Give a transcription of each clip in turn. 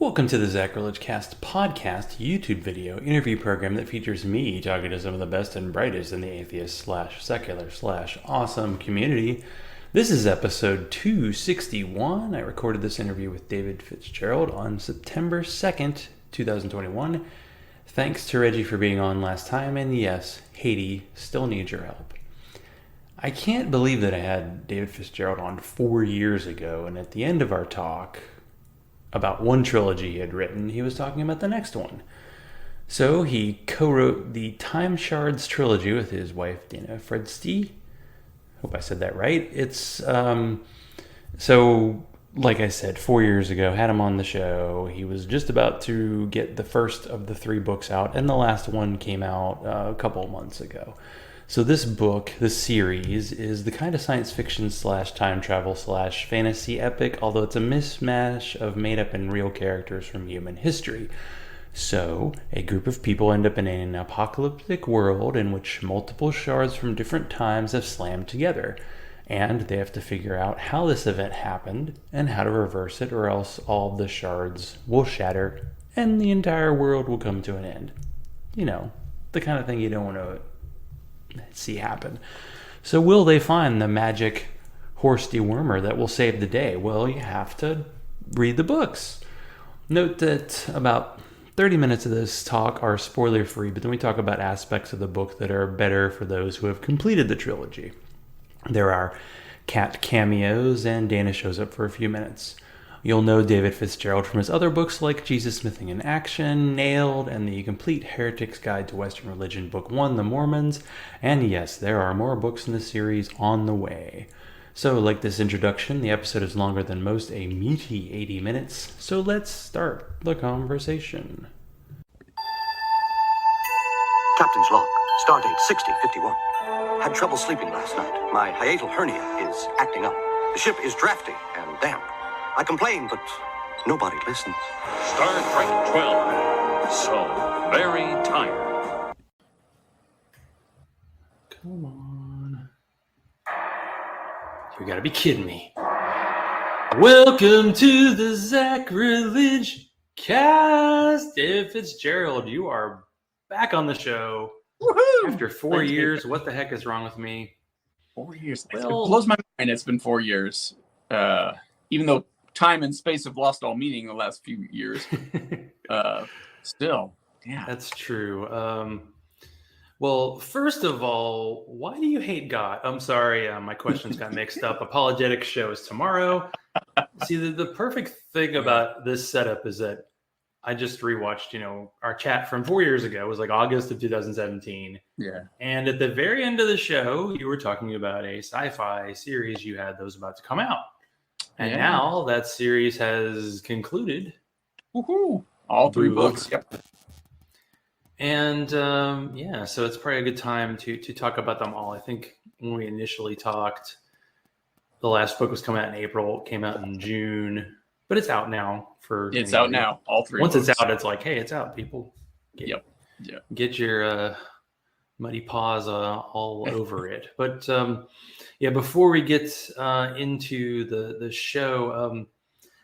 Welcome to the Zachrilege Cast podcast YouTube video interview program that features me talking to some of the best and brightest in the atheist slash secular slash awesome community. This is episode 261. I recorded this interview with David Fitzgerald on September 2nd, 2021. Thanks to Reggie for being on last time, and yes, Haiti still needs your help. I can't believe that I had David Fitzgerald on 4 years ago, and at the end of our talk about one trilogy he had written, he was talking about the next one. So he co-wrote the Time Shards trilogy with his wife, Dana Fredsty. Hope I said that right. It's, so like I said, 4 years ago, had him on the show. He was just about to get the first of the 3 books out, and the last one came out a couple of months ago. So this book, this series, is the kind of science fiction slash time travel slash fantasy epic, although it's a mismatch of made up and real characters from human history. So, a group of people end up in an apocalyptic world in which multiple shards from different times have slammed together, and they have to figure out how this event happened and how to reverse it, or else all of the shards will shatter and the entire world will come to an end. You know, the kind of thing you don't want to see happen. So will they find the magic horse dewormer that will save the day? Well, you have to read the books. Note that about 30 minutes of this talk are spoiler free, but then we talk about aspects of the book that are better for those who have completed the trilogy. There are cat cameos, and Dana shows up for a few minutes. You'll know David Fitzgerald from his other books like Jesus Smithing in Action, Nailed, and the complete Heretics Guide to Western Religion, Book 1, The Mormons. And yes, there are more books in the series on the way. So, like this introduction, the episode is longer than most, a meaty 80 minutes. So let's start the conversation. Captain's log, stardate 6051. Had trouble sleeping last night. My hiatal hernia is acting up. The ship is drafty and damp. I complain, but nobody listens. Star Trek 12. So very tired. Come on. You gotta be kidding me. Welcome to the Zachrilege Cast. David Fitzgerald, you are back on the show. Woohoo! After 4 years. What the heck is wrong with me? 4 years. Well, It blows my mind it's been 4 years. Even though time and space have lost all meaning in the last few years. Still, yeah. That's true. Well, first of all, why do you hate God? I'm sorry, my questions got mixed up. Apologetic show is tomorrow. See, the perfect thing about this setup is that I just rewatched, our chat from 4 years ago. It was like August of 2017. Yeah. And at the very end of the show, you were talking about a sci-fi series you had that was about to come out. And now that series has concluded. Woohoo! All 3 books. Yep. And so it's probably a good time to talk about them all. I think when we initially talked, the last book was coming out in April, came out in June, but it's out now. It's out now. All 3 Once books. It's out, it's like, hey, it's out, people. Get your muddy paws all over it. But before we get into the show,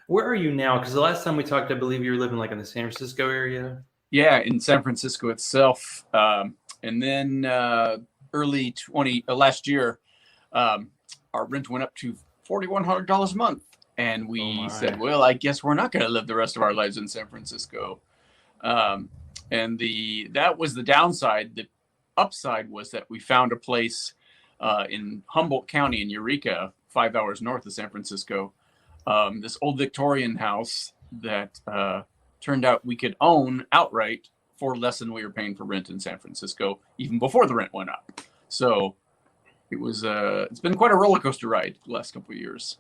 where are you now? Because the last time we talked, I believe you were living like in the San Francisco area. Yeah, in San Francisco itself. And then last year, our rent went up to $4,100 a month. And we said, well, I guess we're not going to live the rest of our lives in San Francisco. And that was the downside. The upside was that we found a place in Humboldt County in Eureka, 5 hours north of San Francisco. This old Victorian house that turned out we could own outright for less than we were paying for rent in San Francisco, even before the rent went up. So it was it's been quite a roller coaster ride the last couple of years.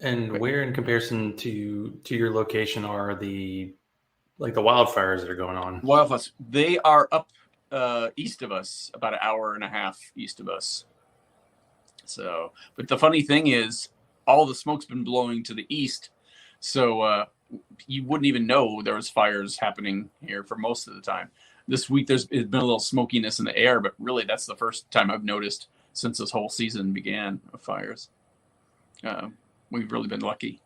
And where, in comparison to your location, are the wildfires that are going on? Wildfires, they are up east of us, about an hour and a half east of us. So, but the funny thing is, all the smoke's been blowing to the east, so you wouldn't even know there was fires happening here for most of the time. This week, it's been a little smokiness in the air, but really, that's the first time I've noticed since this whole season began of fires. We've really been lucky.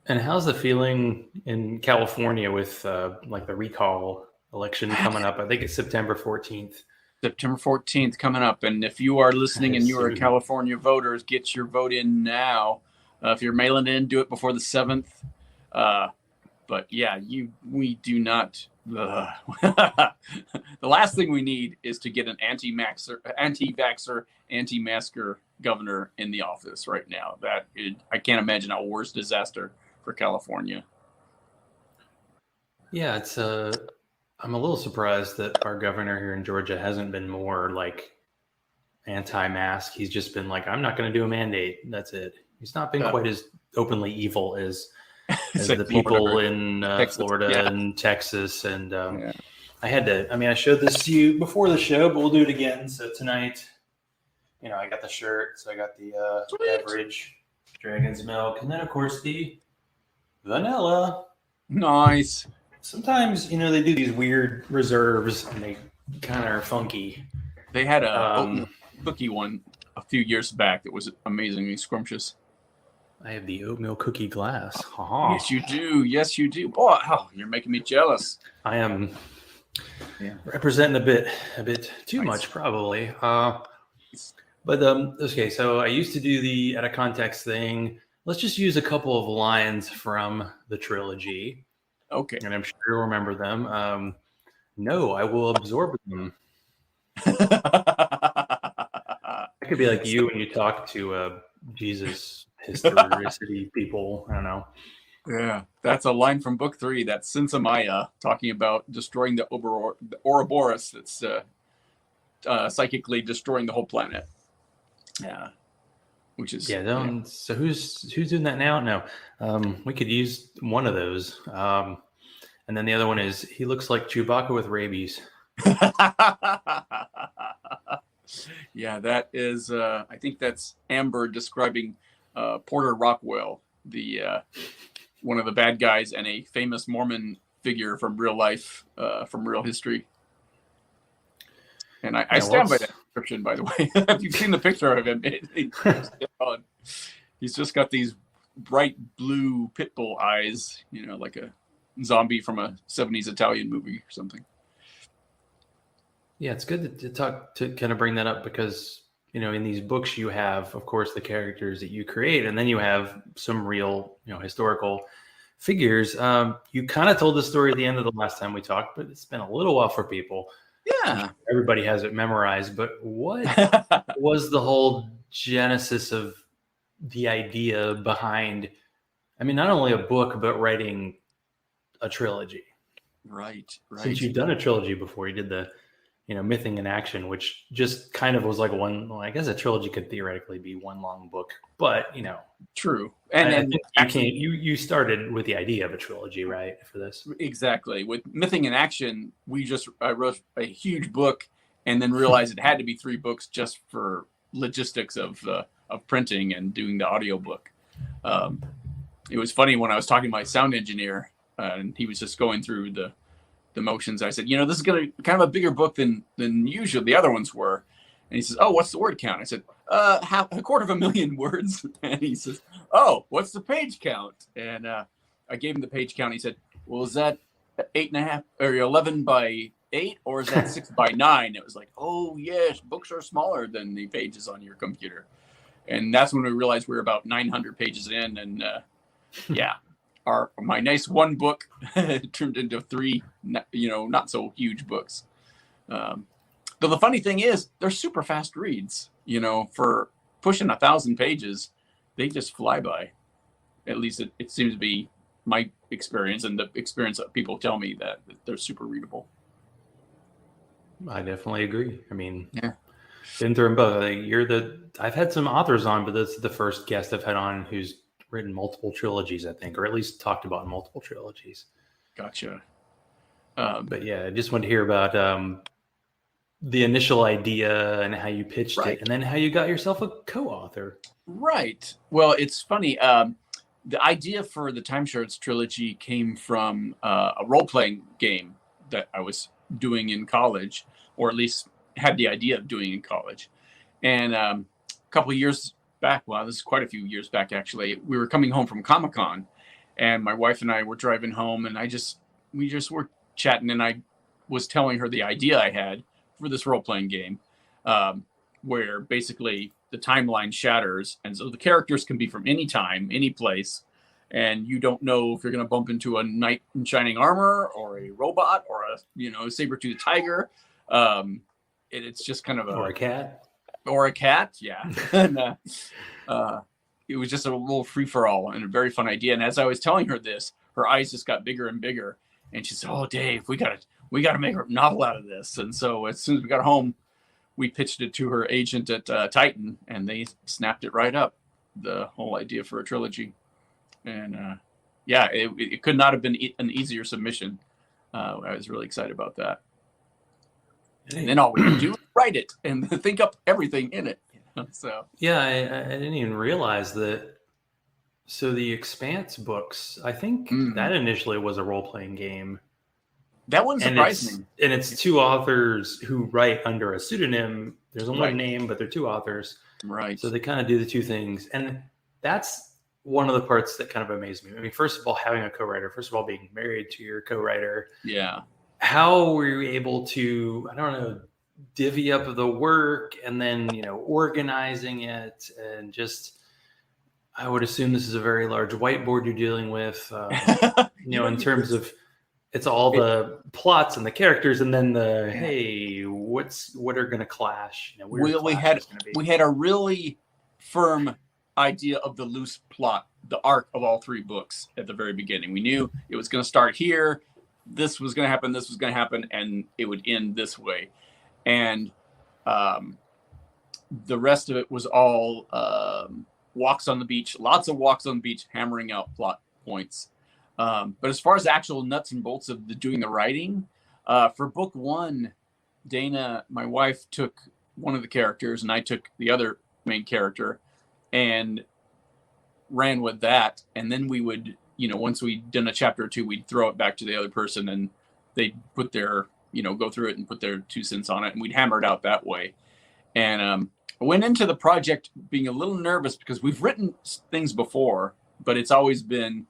And how's the feeling in California with like the recall election coming up? I think it's September 14th. September 14th coming up. And if you are listening and you are California voters, get your vote in now. If you're mailing in, do it before the 7th. But yeah, we do not. The last thing we need is to get an anti-vaxxer, anti-masker governor in the office right now. I can't imagine a worse disaster for California. Yeah, I'm a little surprised that our governor here in Georgia hasn't been more like anti-mask. He's just been like, I'm not going to do a mandate. That's it. He's not been quite as openly evil as the people in Florida and Texas. And I showed this to you before the show, but we'll do it again. So tonight, I got the shirt. So I got the beverage, Dragon's Milk, and then of course the vanilla. Nice. Sometimes, they do these weird reserves and they kind of are funky. They had a cookie one a few years back that was amazingly scrumptious. I have the oatmeal cookie glass. Yes, you do. Yes, you do. Boy, you're making me jealous. I am representing a bit too much, probably. But okay, so I used to do the out of context thing. Let's just use a couple of lines from the trilogy. Okay. And I'm sure you'll remember them. No, I will absorb them. It could be like you when you talk to Jesus historicity people. I don't know. Yeah, that's a line from book 3. That's Sinsamaya talking about destroying the Ouroboros that's psychically destroying the whole planet. Yeah. Which is So who's doing that now? No, we could use one of those. And then the other one is he looks like Chewbacca with rabies. Yeah, that is. I think that's Amber describing Porter Rockwell, the one of the bad guys and a famous Mormon figure from real life, from real history. And I stand by that description, by the way. If you've seen the picture of him, he's just got these bright blue pit bull eyes, like a zombie from a 70s Italian movie or something. Yeah, it's good to kind of bring that up because, in these books you have, of course, the characters that you create, and then you have some real, historical figures. You kind of told the story at the end of the last time we talked, but it's been a little while for people. Yeah. Everybody has it memorized, but what was the whole genesis of the idea behind, not only a book, but writing a trilogy? Right. Since you've done a trilogy before, you did the, Mything in Action, which just kind of was like one, I guess a trilogy could theoretically be one long book, but, True. And you started with the idea of a trilogy, right, for this? Exactly. With Mything in Action, I wrote a huge book and then realized it had to be 3 books just for logistics of printing and doing the audiobook. It was funny when I was talking to my sound engineer and he was just going through the motions. I said, this is going to be kind of a bigger book than usual the other ones were. And he says, oh, what's the word count? I said, 250,000 words. And he says, oh, what's the page count? And I gave him the page count. He said, well, is that 8.5 or 11 by 8 or is that 6 by 9? It was like, oh yes, books are smaller than the pages on your computer. And that's when we realized we were about 900 pages in. And my nice one book turned into 3, not so huge books. But the funny thing is, they're super fast reads. For pushing 1,000 pages, they just fly by. At least it seems to be my experience and the experience that people tell me that they're super readable. I definitely agree. Been through them both. I've had some authors on, but this is the first guest I've had on who's written multiple trilogies, I think, or at least talked about multiple trilogies. Gotcha. But yeah, I just wanted to hear about the initial idea and how you pitched it, and then how you got yourself a co-author. Right. Well, it's funny. The idea for the Time Shards trilogy came from a role-playing game that I was doing in college, or at least had the idea of doing in college. And a couple of years back, this is quite a few years back, actually, we were coming home from Comic-Con, And my wife and I were driving home, and we just were chatting, and I was telling her the idea I had for this role-playing game, where basically the timeline shatters, and so the characters can be from any time, any place, and you don't know if you're going to bump into a knight in shining armor or a robot or a saber-toothed tiger. It's just kind of or a cat. Or a cat, yeah. And it was just a little free-for-all and a very fun idea. And as I was telling her this, her eyes just got bigger and bigger. And she said, "Oh, Dave, we got to make a novel out of this." And so as soon as we got home, we pitched it to her agent at Titan, and they snapped it right up, the whole idea for a trilogy. And it could not have been an easier submission. I was really excited about that. And then all we can do is write it and think up everything in it. So yeah, I didn't even realize that. So the Expanse books, I think that initially was a role-playing game. That one surprised me. And it's two authors who write under a pseudonym. There's only one name, but they're two authors. Right. So they kind of do the two things. And that's one of the parts that kind of amazed me. I mean, first of all, having a co-writer. First of all, being married to your co-writer. Yeah. How were you able to, I don't know, divvy up the work and then, organizing it and just, I would assume this is a very large whiteboard you're dealing with, in terms of it's all the plots and the characters and then what are going to clash? We had a really firm idea of the loose plot, the arc of all three books at the very beginning. We knew it was going to start here. This was going to happen, this was going to happen, and it would end this way. And the rest of it was all walks on the beach, lots of walks on the beach, hammering out plot points. But as far as the actual nuts and bolts of doing the writing, for book one, Dana, my wife, took one of the characters, and I took the other main character and ran with that. And then we would, once we'd done a chapter or two, we'd throw it back to the other person, and they'd put their, go through it and put their 2 cents on it, and we'd hammer it out that way. And I went into the project being a little nervous because we've written things before, but it's always been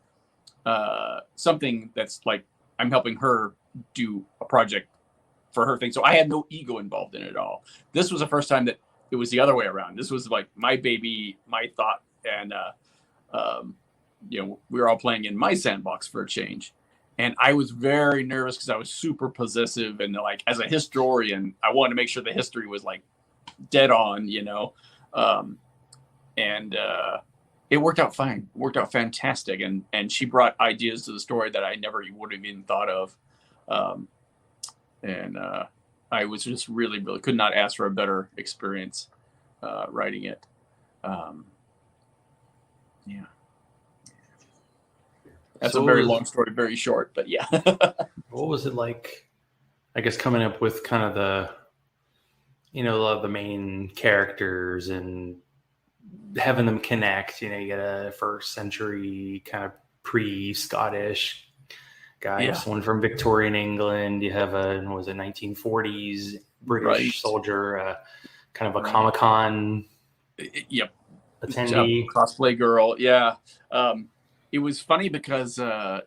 something that's like I'm helping her do a project for her thing. So I had no ego involved in it at all. This was the first time that it was the other way around. This was like my baby, my thought, and we were all playing in my sandbox for a change. And I was very nervous because I was super possessive, and like as a historian, I wanted to make sure the history was like dead on, it worked out fine. It worked out fantastic. And she brought ideas to the story that I never would have even thought of. I was just really, really could not ask for a better experience writing it. That's a very long story, very short, but yeah. What was it like, I guess, coming up with kind of the, a lot of the main characters and having them connect? You get a first century kind of pre-Scottish guy, someone from Victorian England. You have a 1940s British soldier, kind of a Comic-Con attendee. Cosplay girl, yeah. It was funny because in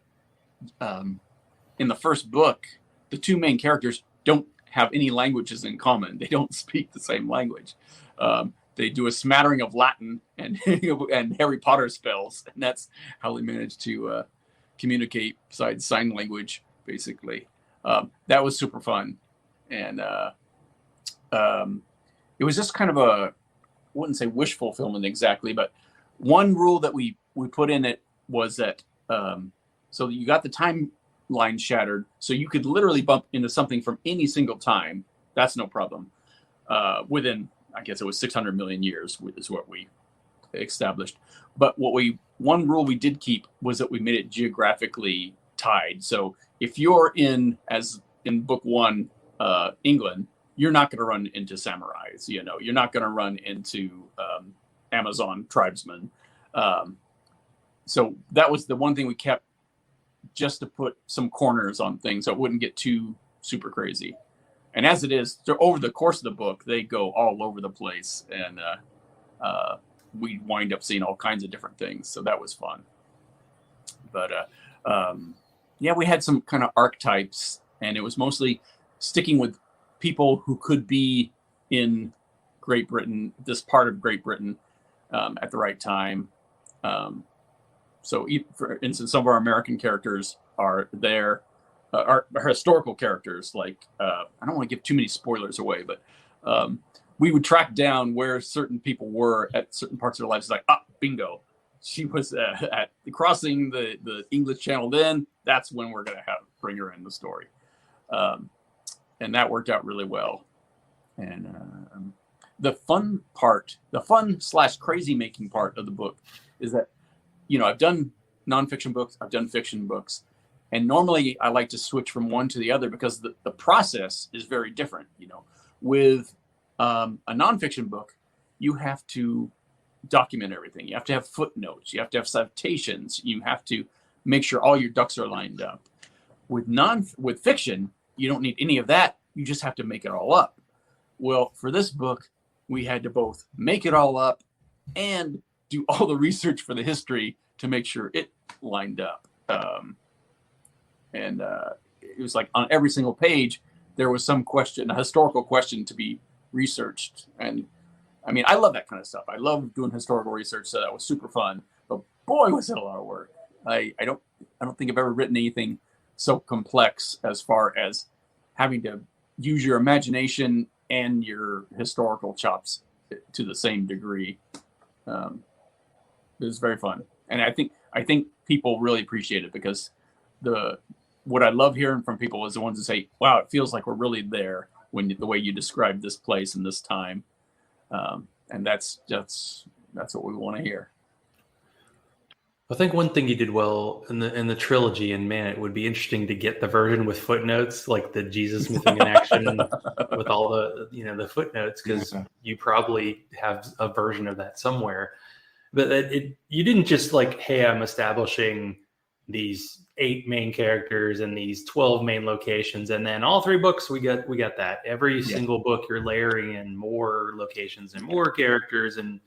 the first book, the two main characters don't have any languages in common. They don't speak the same language. They do a smattering of Latin and Harry Potter spells, and that's how they managed to communicate besides sign language, basically. That was super fun. And it was just kind of I wouldn't say wish fulfillment exactly, but one rule that we put in it was that so you got the timeline shattered, so you could literally bump into something from any single time. That's no problem. Within, I guess it was 600 million years is what we established. But one rule we did keep was that we made it geographically tied. So if you're in book one, England, you're not going to run into samurais. You're not going to run into Amazon tribesmen. So that was the one thing we kept, just to put some corners on things so it wouldn't get too super crazy. And as it is, over the course of the book, they go all over the place, and we wind up seeing all kinds of different things. So that was fun. But yeah, we had some kind of archetypes, and it was mostly sticking with people who could be in Great Britain, this part of Great Britain, at the right time. So, for instance, some of our American characters are there, are historical characters. Like, I don't want to give too many spoilers away, but we would track down where certain people were at certain parts of their lives. It's like, bingo, she was at crossing the English Channel. Then that's when we're going to bring her in the story, and that worked out really well. And the fun / crazy making part of the book is that, I've done nonfiction books, I've done fiction books, and normally I like to switch from one to the other because the process is very different. With a nonfiction book, you have to document everything. You have to have footnotes. You have to have citations. You have to make sure all your ducks are lined up. With fiction, you don't need any of that. You just have to make it all up. Well, for this book, we had to both make it all up and do all the research for the history to make sure it lined up. And it was like on every single page, there was some question, a historical question to be researched. And I mean, I love that kind of stuff. I love doing historical research, so that was super fun. But boy, was it a lot of work. I don't think I've ever written anything so complex as far as having to use your imagination and your historical chops to the same degree. It was very fun, and I think people really appreciate it because what I love hearing from people is the ones that say, "Wow, it feels like we're really there when the way you describe this place and this time," and that's what we want to hear. I think one thing you did well in the trilogy, and man, it would be interesting to get the version with footnotes, like the Jesus mything in action with all the footnotes, because you probably have a version of that somewhere. But you didn't just like, hey, I'm establishing these 8 main characters and these 12 main locations, and then all 3 books we got that. Every single book you're layering in more locations and more characters, and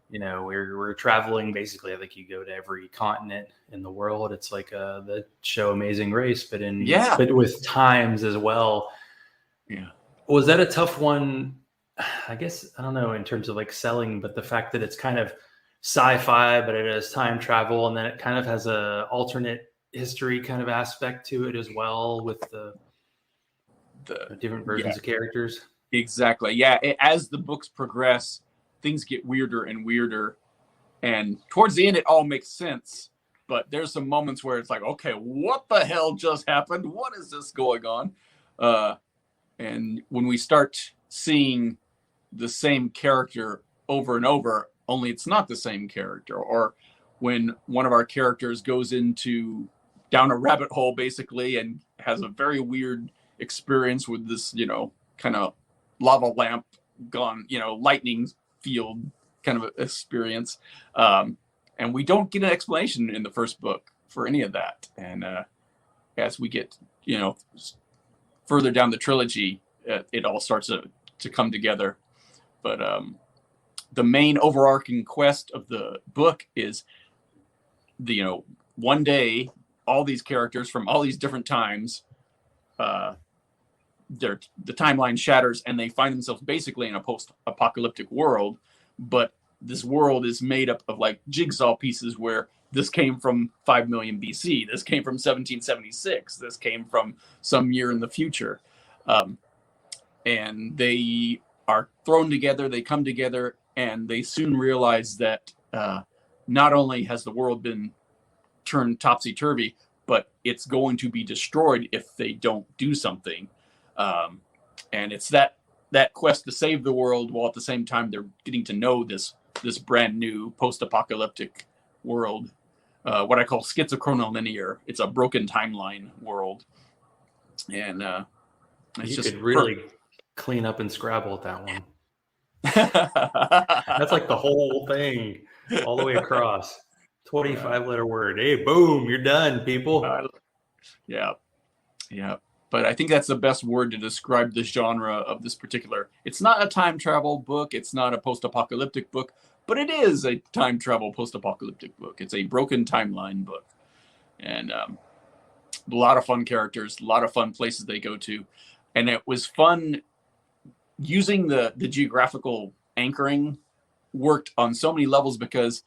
we're traveling basically. I think you go to every continent in the world. It's like the show Amazing Race, but with times as well. Yeah. Was that a tough one? I guess, I don't know, in terms of like selling, but the fact that it's kind of sci-fi, but it has time travel, and then it kind of has a alternate history kind of aspect to it as well, with the different versions of characters. Exactly. Yeah. As the books progress, things get weirder and weirder, and towards the end, it all makes sense. But there's some moments where it's like, okay, what the hell just happened? What is this going on? And when we start seeing the same character over and over, only it's not the same character, or when one of our characters goes down a rabbit hole basically and has a very weird experience with this, kind of lava lamp gone, lightning field kind of experience. And we don't get an explanation in the first book for any of that. And as we get, further down the trilogy, it all starts to come together. But the main overarching quest of the book is one day, all these characters from all these different times, the timeline shatters and they find themselves basically in a post-apocalyptic world. But this world is made up of like jigsaw pieces where this came from 5 million BC. This came from 1776. This came from some year in the future. And they are thrown together, they come together, and they soon realize that not only has the world been turned topsy-turvy, but it's going to be destroyed if they don't do something. And it's that quest to save the world, while at the same time they're getting to know this brand new post-apocalyptic world, what I call schizochronolinear. It's a broken timeline world. And it's you just could really clean up and Scrabble at that one. That's like the whole thing, all the way across. 25-letter word. Hey, boom, you're done, people. Yeah. But I think that's the best word to describe the genre of this particular. It's not a time travel book. It's not a post-apocalyptic book, but it is a time travel post-apocalyptic book. It's a broken timeline book. and a lot of fun characters, a lot of fun places they go to, and it was fun using the geographical anchoring. Worked on so many levels, because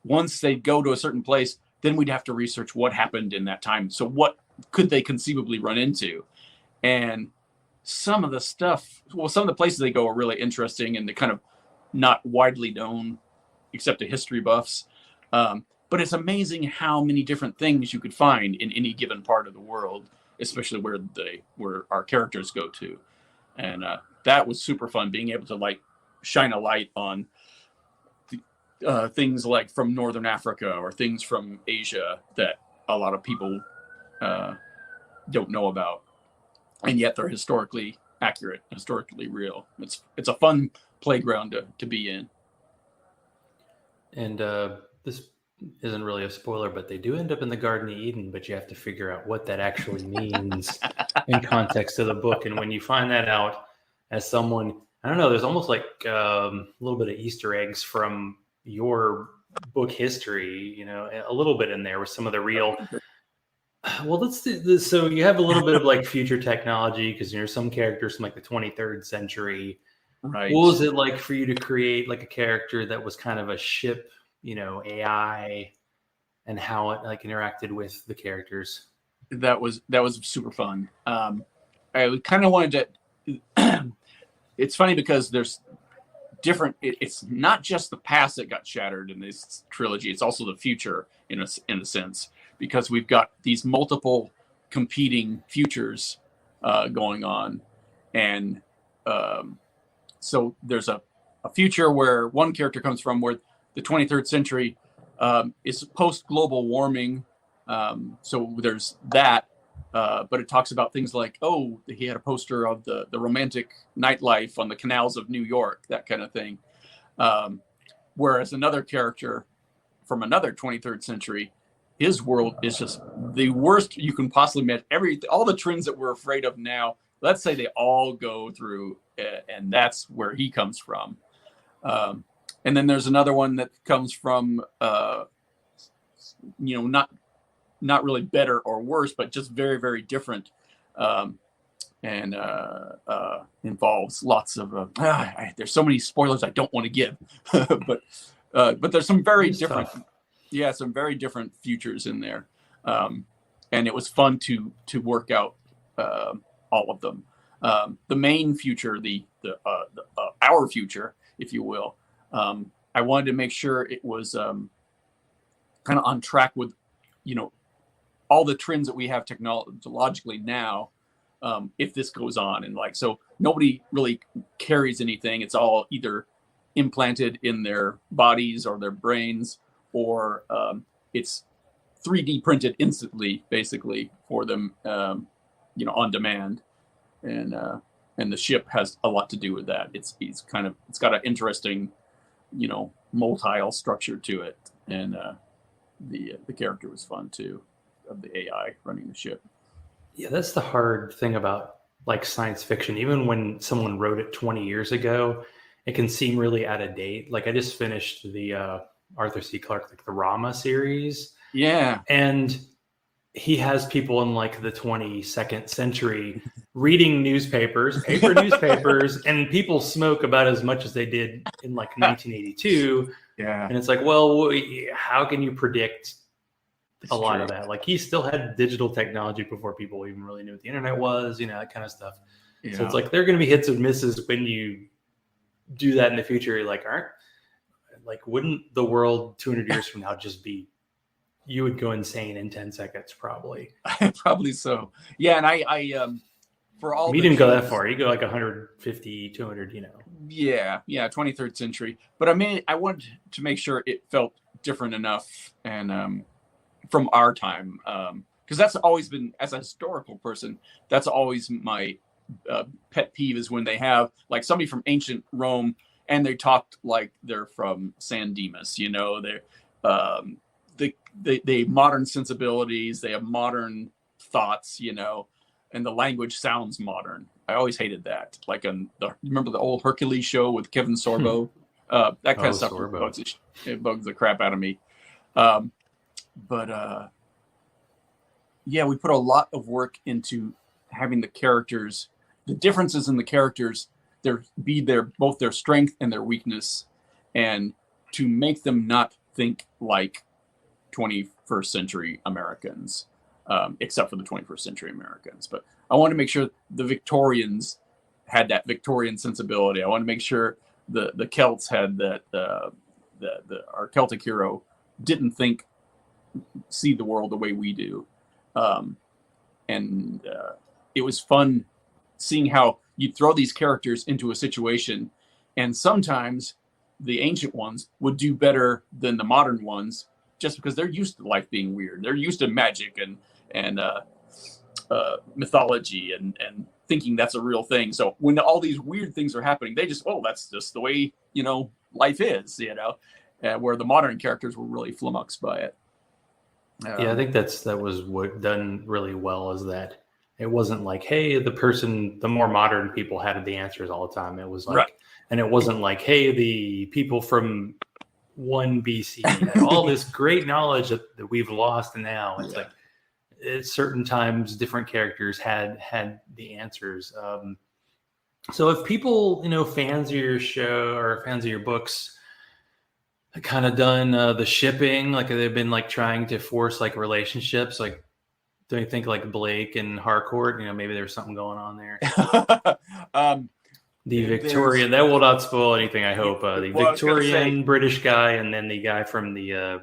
once they go to a certain place, then we'd have to research what happened in that time. So what could they conceivably run into? And some of the stuff, well, some of the places they go are really interesting, and they're kind of not widely known except to history buffs. But it's amazing how many different things you could find in any given part of the world, especially where our characters go to. And that was super fun, being able to like shine a light on things like from Northern Africa or things from Asia that a lot of people don't know about, and yet they're historically accurate, historically real. It's a fun playground to be in. And this isn't really a spoiler, but they do end up in the Garden of Eden, but you have to figure out what that actually means in context of the book. And when you find that out as someone, I don't know, there's almost like a little bit of Easter eggs from your book history, you know, a little bit in there with some of the real. Well, let's do this. So you have a little bit of like future technology, because there's some characters from like the 23rd century. Right. What was it like for you to create like a character that was kind of a ship, you know, AI, and how it like interacted with the characters? That was super fun. I kind of wanted to. It's funny because there's different. It's not just the past that got shattered in this trilogy. It's also the future in a sense, because we've got these multiple competing futures going on, and so there's a future where one character comes from, where the 23rd century is post global warming. So there's that. But it talks about things like, oh, he had a poster of the romantic nightlife on the canals of New York, that kind of thing. Whereas another character from another 23rd century, his world is just the worst you can possibly imagine. All the trends that we're afraid of now, let's say they all go through, and that's where he comes from. And then there's another one that comes from, not really better or worse, but just very, very different, and involves lots of. There's so many spoilers I don't want to give, but there's some very different, some very different futures in there, and it was fun to work out all of them. The main future, our future, if you will. I wanted to make sure it was kind of on track with, all the trends that we have technologically now, if this goes on. And like, so nobody really carries anything. It's all either implanted in their bodies or their brains, or it's 3D printed instantly, basically, for them, on demand. And the ship has a lot to do with that. It's got an interesting, motile structure to it. And the character was fun too, of the AI running the ship. Yeah, that's the hard thing about like science fiction. Even when someone wrote it 20 years ago, it can seem really out of date. Like I just finished the Arthur C. Clarke, like the Rama series. Yeah. And he has people in like the 22nd century reading newspapers, newspapers, and people smoke about as much as they did in like 1982. Yeah. And it's like, well, how can you predict a lot of that? Like he still had digital technology before people even really knew what the internet was, that kind of stuff. Yeah. So it's like, there are going to be hits and misses when you do that in the future. You're like, wouldn't the world 200 years from now just be, you would go insane in 10 seconds, probably. Probably so. Yeah. And I for all, you didn't go that far. You go like 150, 200, Yeah. 23rd century. But I wanted to make sure it felt different enough and from our time, because that's always been, as a historical person, that's always my pet peeve, is when they have like somebody from ancient Rome and they talked like they're from San Dimas. They modern sensibilities, they have modern thoughts, and the language sounds modern. I always hated that. Like remember the old Hercules show with Kevin Sorbo? That kind of stuff bugs the crap out of me. But we put a lot of work into having the characters, the differences in the characters, both their strength and their weakness, and to make them not think like 21st century Americans, except for the 21st century Americans. But I want to make sure the Victorians had that Victorian sensibility. I want to make sure the Celts had that. Our Celtic hero didn't see the world the way we do, and it was fun seeing how you throw these characters into a situation, and sometimes the ancient ones would do better than the modern ones, just because they're used to life being weird. They're used to magic and mythology and thinking that's a real thing. So when all these weird things are happening, they just, that's just the way, life is, where the modern characters were really flummoxed by it. I think that was what done really well, is that it wasn't like, hey, the more modern people had the answers all the time. It was like, right. And it wasn't like, hey, the people from 1 BC had all this great knowledge that we've lost now. It's like at certain times, different characters had the answers. So if people, fans of your show or fans of your books, kind of done the shipping, like they've been like trying to force like relationships, like don't you think like Blake and Harcourt, maybe there's something going on there? The Victorian, that will not spoil anything, I hope. The Victorian British guy, and then the guy from the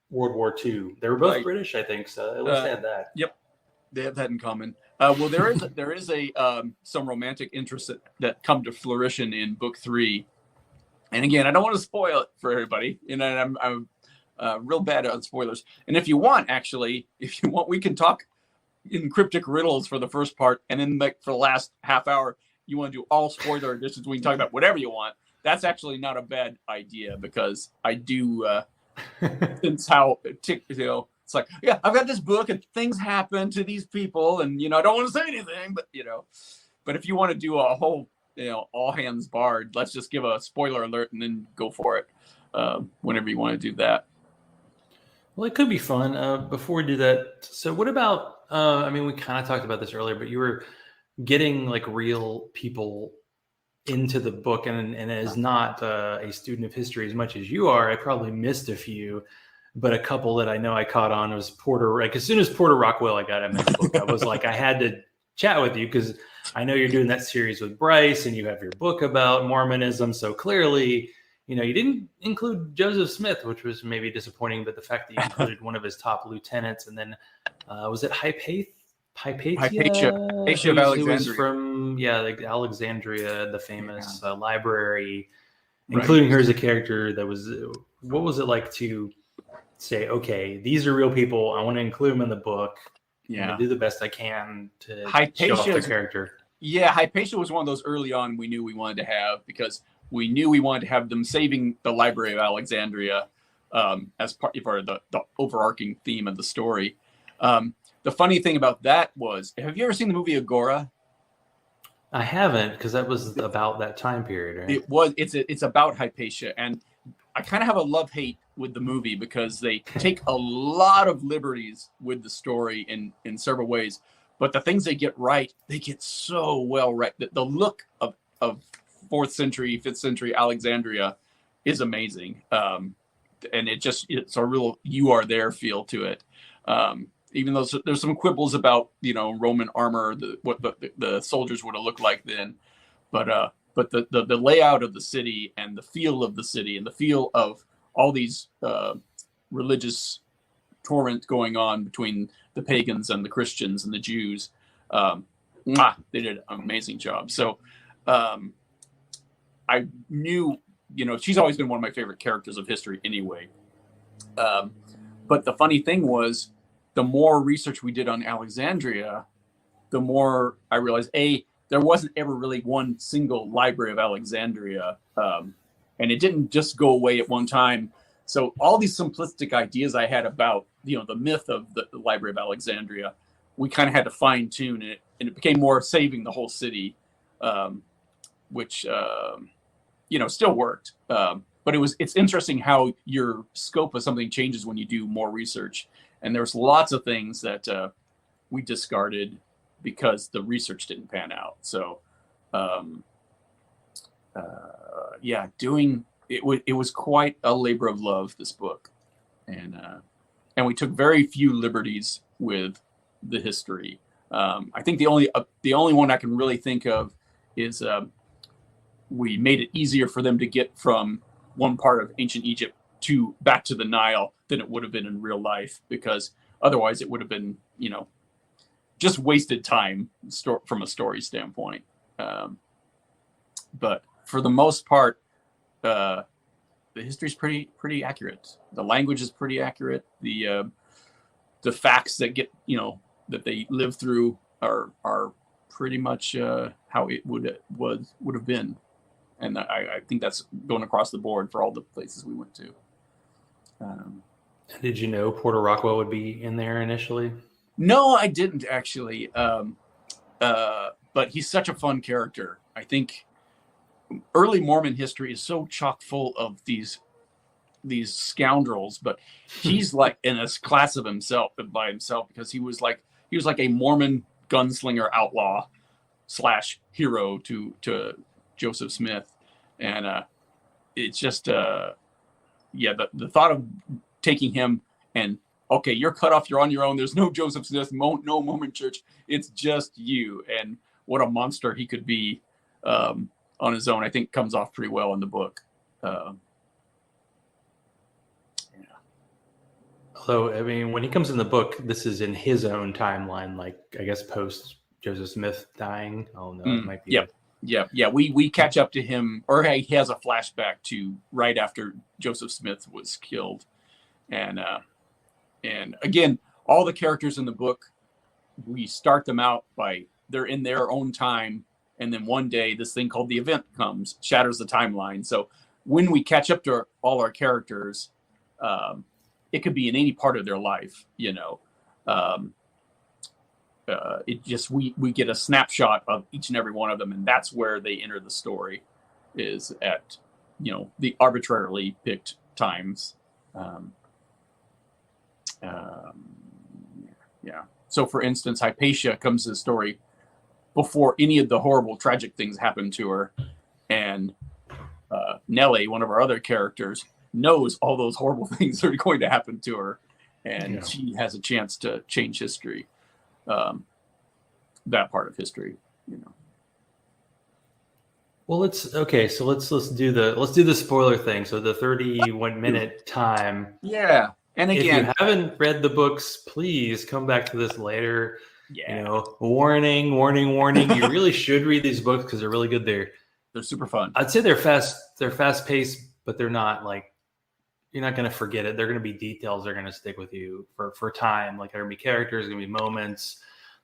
World War II. They were both British, I think, so at least they had that. Yep, they have that in common. Well, there is some romantic interests that come to fruition in book 3. And again, I don't want to spoil it for everybody. I'm real bad at spoilers. And if you want, we can talk in cryptic riddles for the first part, and then for the last half hour, you want to do all spoiler editions. We can talk about whatever you want. That's actually not a bad idea, because I do since how it's like, I've got this book and things happen to these people, and I don't want to say anything, but if you want to do a whole all hands barred, let's just give a spoiler alert and then go for it whenever you want to do that. Well, it could be fun. Before we do that, so what about we kind of talked about this earlier, but you were getting like real people into the book, and as not a student of history as much as you are, I probably missed a few, but a couple that I know I caught on was Porter. Like as soon as Porter Rockwell, I got him in the book, I was like, I had to chat with you because I know you're doing that series with Bryce, and you have your book about Mormonism. So clearly, you didn't include Joseph Smith, which was maybe disappointing, but the fact that you included one of his top lieutenants, and then was it Hypatia of Alexandria, was from Alexandria, the famous library, including her as a character. That was, what was it like to say, okay, these are real people, I want to include them in the book, do the best I can to show off their character. Hypatia was one of those early on we knew we wanted to have, because we knew we wanted to have them saving the Library of Alexandria as part of the overarching theme of the story. The funny thing about that was, have you ever seen the movie Agora? I haven't, because that was about that time period, right? It's about Hypatia, and I kind of have a love-hate with the movie, because they take a lot of liberties with the story in several ways, but the things they get right, they get so well right. The look of 4th century, 5th century Alexandria is amazing, and it's a real you are there feel to it. Even though there's some quibbles about Roman armor, what the soldiers would have looked like then, but the layout of the city and the feel of the city and the feel of all these religious torment going on between the pagans and the Christians and the Jews, they did an amazing job. So I knew, she's always been one of my favorite characters of history anyway. But the funny thing was, the more research we did on Alexandria, the more I realized, there wasn't ever really one single Library of Alexandria. And it didn't just go away at one time. So all these simplistic ideas I had about, the myth of the Library of Alexandria, we kind of had to fine tune it, and it became more saving the whole city, which, still worked. But it's interesting how your scope of something changes when you do more research. And there's lots of things that we discarded because the research didn't pan out. So, it was quite a labor of love, this book, and we took very few liberties with the history. I think the only one I can really think of is we made it easier for them to get from one part of ancient Egypt back to the Nile than it would have been in real life, because otherwise it would have been, just wasted time from a story standpoint. But for the most part, the history is pretty accurate. The language is pretty accurate. The facts that get that they live through are pretty much how it would have been, and I think that's going across the board for all the places we went to. Did you know Porter Rockwell would be in there initially? No, I didn't actually. But he's such a fun character. I think early Mormon history is so chock full of these scoundrels, but he's like in a class of himself by himself, because he was like a Mormon gunslinger outlaw / hero to Joseph Smith, and it's just the thought of taking him and, okay, you're cut off, you're on your own, there's no Joseph Smith, no Mormon church, it's just you, and what a monster he could be on his own, I think comes off pretty well in the book. Although, I mean, when he comes in the book, this is in his own timeline, like, I guess, post Joseph Smith dying. Oh, no, it might be. Yeah. We catch up to him, or he has a flashback to right after Joseph Smith was killed. And again, all the characters in the book, we start them out they're in their own time. And then one day, this thing called the event comes, shatters the timeline. So when we catch up to all our characters, it could be in any part of their life, it just, we get a snapshot of each and every one of them. And that's where they enter the story, is at, the arbitrarily picked times. So for instance, Hypatia comes to the story before any of the horrible, tragic things happen to her. And Nellie, one of our other characters, knows all those horrible things are going to happen to her, and she has a chance to change history, that part of history, Well, let's do the spoiler thing. So the 31-minute time. Yeah, and again, if you haven't read the books, please come back to this later. Yeah, warning. You really should read these books because they're really good. They're super fun. I'd say they're fast paced, but they're not like, you're not going to forget it. They're going to be details. They're going to stick with you for time. Like, there are going to be characters, there's going to be moments.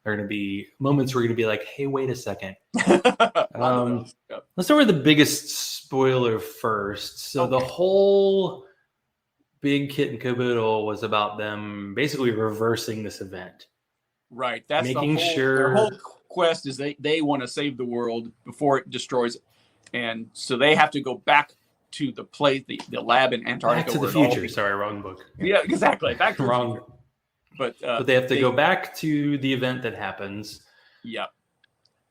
There are going to be moments where you're going to be like, hey, wait a second. Let's start with the biggest spoiler first. So the whole big kit and caboodle was about them basically reversing this event. Right. That's making sure their whole quest is they want to save the world before it destroys it. And so they have to go back to the place, the lab in Antarctica. Back to the future. Sorry, wrong book. Yeah, exactly. Back to wrong. But they have to go back to the event that happens. Yeah.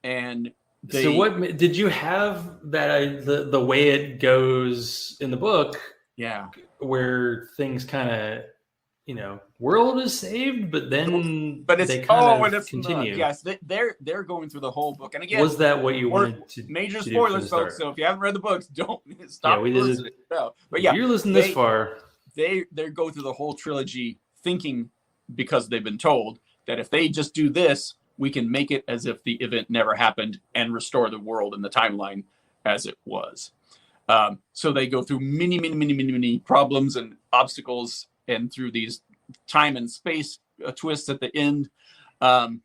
And so what did you have that the way it goes in the book? Yeah. Where things kind of, world is saved, but then they kind of continue. Yes, they're going through the whole book. And again, was that what you wanted to? Major spoilers, folks. So if you haven't read the books, don't stop listening. No. But yeah, if you're listening this far, they go through the whole trilogy thinking, because they've been told that if they just do this, we can make it as if the event never happened and restore the world in the timeline as it was. So they go through many problems and obstacles, and through these time and space twists at the end. And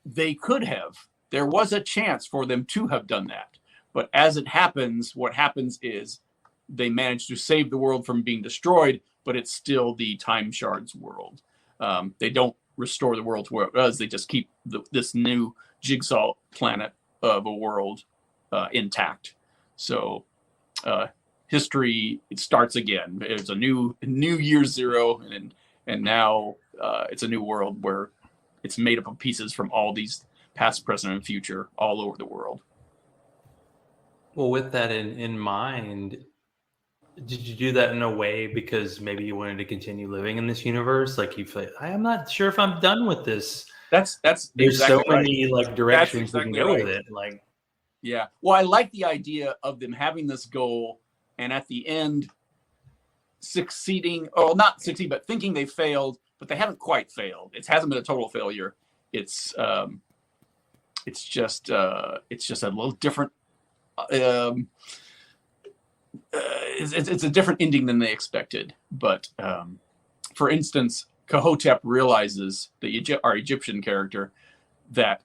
there was a chance for them to have done that. But as it happens, what happens is they manage to save the world from being destroyed, but it's still the Time Shards world. They don't restore the world to where it was. They just keep this new jigsaw planet of a world intact. So history, it starts again. It's a new year zero, and now it's a new world where it's made up of pieces from all these past, present, and future all over the world. Well, with that in mind, did you do that in a way because maybe you wanted to continue living in this universe? Like you feel, I'm not sure if I'm done with this. That's There's exactly so many like directions exactly we can go right. with it. Like, yeah. Well, I like the idea of them having this goal and at the end succeeding, or not succeed, but thinking they failed, but they haven't quite failed. It hasn't been a total failure. It's just a little different. It's a different ending than they expected. But for instance, Kahotep realizes, our Egyptian character, that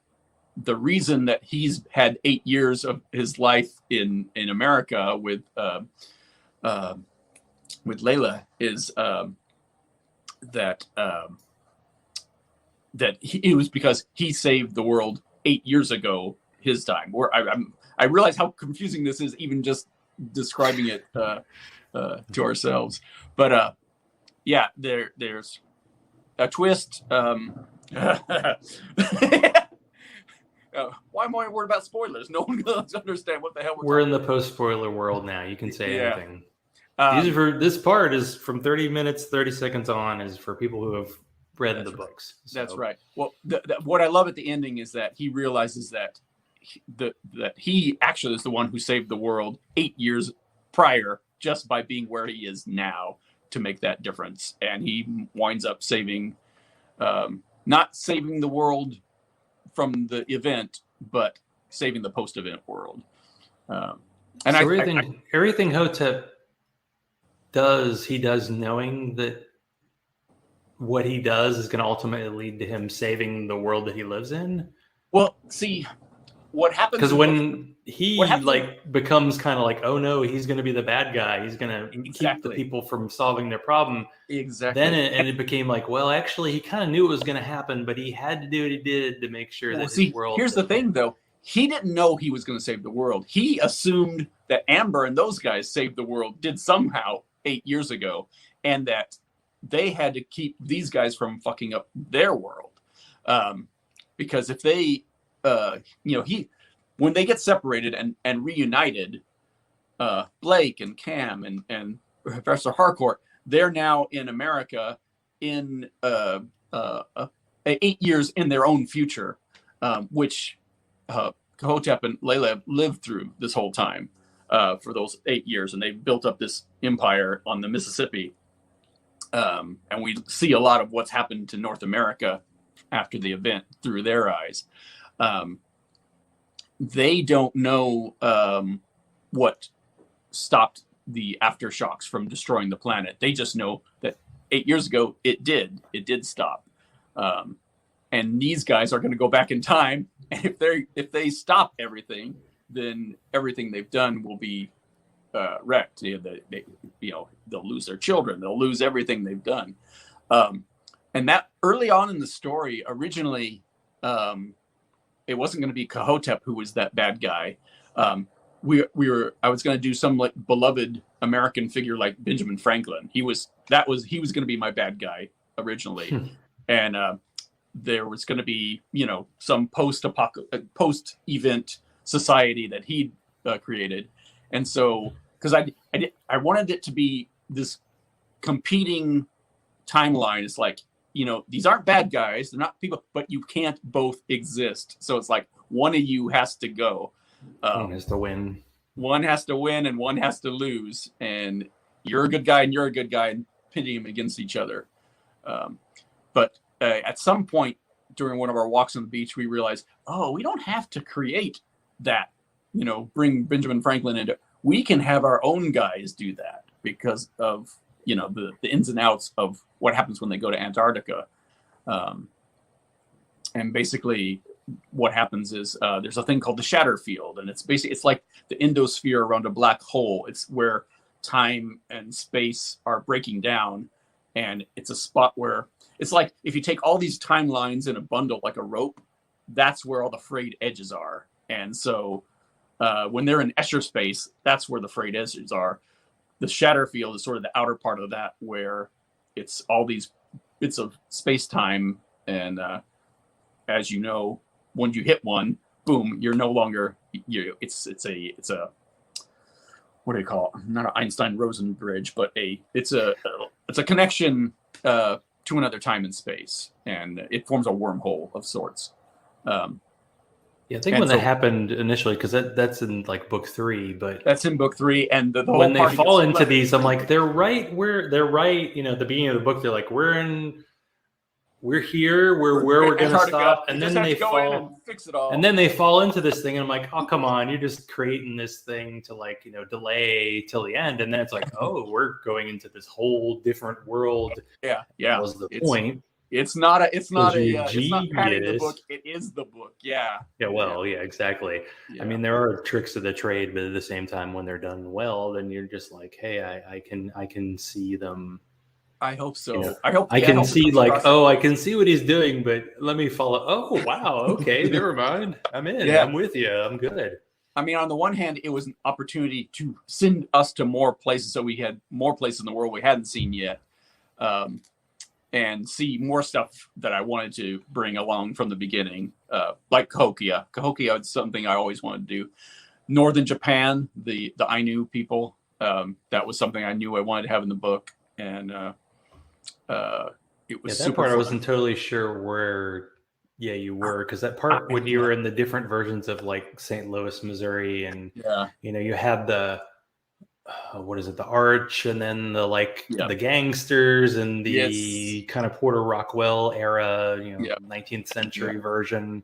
the reason that he's had 8 years of his life in America with Layla is that it was because he saved the world 8 years ago, his time. Where I realize how confusing this is, even just describing it to ourselves. But yeah, there's a twist. Why am I worried about spoilers? No one does understand what the hell we're in the post-spoiler world now. You can say Yeah. anything. These are for, this part is from 30 minutes, 30 seconds on is for people who have read the books. So. That's right. Well, what I love at the ending is that he realizes that he actually is the one who saved the world 8 years prior just by being where he is now to make that difference. And he winds up saving, not saving the world from the event, but saving the post-event world. And so everything Hotep does, he does knowing that what he does is going to ultimately lead to him saving the world that he lives in. Well, see, what happens because when he becomes kind of like, oh no, he's going to be the bad guy, he's going to keep the people from solving their problem. Exactly. Then it became like, well, actually, he kind of knew it was going to happen, but he had to do what he did to make sure that his world. Here's the thing, though. He didn't know he was going to save the world. He assumed that Amber and those guys saved the world, did somehow 8 years ago, and that they had to keep these guys from fucking up their world. Because if they, when they get separated and reunited, Blake and Cam and Professor Harcourt, they're now in America in 8 years in their own future, which Kahotep and Layla have lived through this whole time for those 8 years, and they've built up this empire on the Mississippi. And we see a lot of what's happened to North America after the event through their eyes. They don't know what stopped the aftershocks from destroying the planet. They just know that 8 years ago it did stop. And these guys are going to go back in time, and if they stop everything, then everything they've done will be wrecked. They'll lose their children. They'll lose everything they've done. And that early on in the story, originally, it wasn't going to be Kahotep who was that bad guy. I was going to do some like beloved American figure like Benjamin Franklin. He was going to be my bad guy originally. And there was going to be, some post-event society that he created. And so, because I wanted it to be this competing timeline. It's like, these aren't bad guys. They're not people, but you can't both exist. So it's like one of you has to go. One has to win. One has to win and one has to lose. And you're a good guy and you're a good guy, and pitting them against each other. But at some point during one of our walks on the beach, we realized, we don't have to create that, bring Benjamin Franklin into. We can have our own guys do that because of, the ins and outs of what happens when they go to Antarctica. And basically what happens is there's a thing called the shatter field, and it's like the endosphere around a black hole. It's where time and space are breaking down, and it's a spot where it's like if you take all these timelines in a bundle like a rope, that's where all the frayed edges are. And so when they're in Escher space, that's where the frayed edges are. The shatter field is sort of the outer part of that, where it's all these bits of space-time and as you know, when you hit one, boom, you're no longer it's a what do you call it? Not an Einstein-Rosen bridge, but it's a connection to another time and space, and it forms a wormhole of sorts. Yeah, I think when that happened initially, because that's in like book 3, but that's in book 3, and the whole when they fall into these, I'm like, they're right. You know, at the beginning of the book, they're like, we're here, where we're gonna stop, and then they fall and fix it all. And then they fall into this thing, and I'm like, oh, come on, you're just creating this thing to like, you know, delay till the end, and then it's like, oh, we're going into this whole different world. Yeah. That was the point. It's not padding the book. It is the book. Yeah. Yeah. Well, yeah, exactly. Yeah. I mean, there are tricks of the trade, but at the same time, when they're done well, then you're just like, hey, I can see them. I hope so. You know, I can see like, oh, I can see what he's doing, but let me follow. Oh, wow. Okay. Never mind. I'm in. Yeah. I'm with you. I'm good. I mean, on the one hand, it was an opportunity to send us to more places. So we had more places in the world we hadn't seen yet. And see more stuff that I wanted to bring along from the beginning, like Cahokia. Cahokia is something I always wanted to do. Northern Japan, the Ainu people, that was something I knew I wanted to have in the book, and it was that super part fun. I wasn't totally sure where. Yeah, you were, because that part when you were in the different versions of like St. Louis, Missouri, and you know, you had the. What is it? The Arch, and then the gangsters, and the kind of Porter Rockwell era, you know, 19th century version.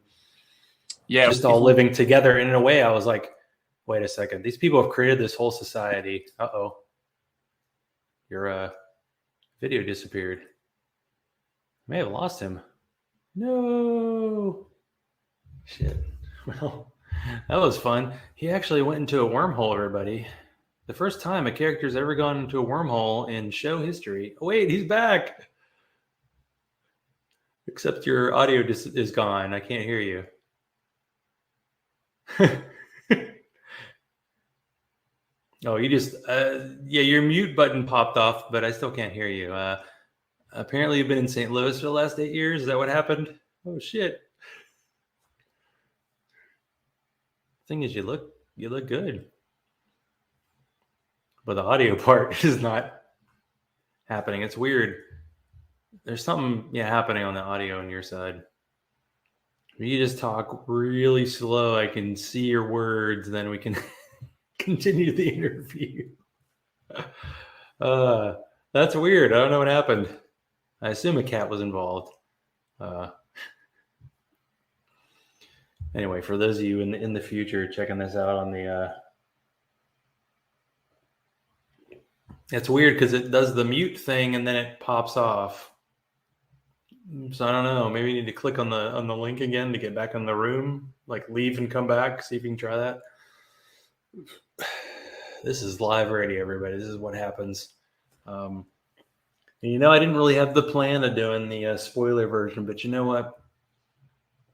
Yeah, just all living together. And in a way, I was like, wait a second, these people have created this whole society. Uh-oh, your video disappeared. I may have lost him. No, shit. Well, that was fun. He actually went into a wormhole, everybody. The first time a character's ever gone into a wormhole in show history. Oh, wait, he's back. Except your audio is gone. I can't hear you. Oh, you just, your mute button popped off, but I still can't hear you. Apparently you've been in St. Louis for the last 8 years. Is that what happened? Oh, shit. Thing is, you look good. But the audio part is not happening. It's weird. There's something happening on the audio on your side. You just talk really slow. I can see your words. Then we can continue the interview. That's weird. I don't know what happened. I assume a cat was involved. Anyway, for those of you in the future checking this out on the... It's weird because it does the mute thing and then it pops off. So I don't know. Maybe you need to click on the link again to get back in the room. Like leave and come back. See if you can try that. This is live radio, everybody. This is what happens. And you know, I didn't really have the plan of doing the spoiler version, but you know what?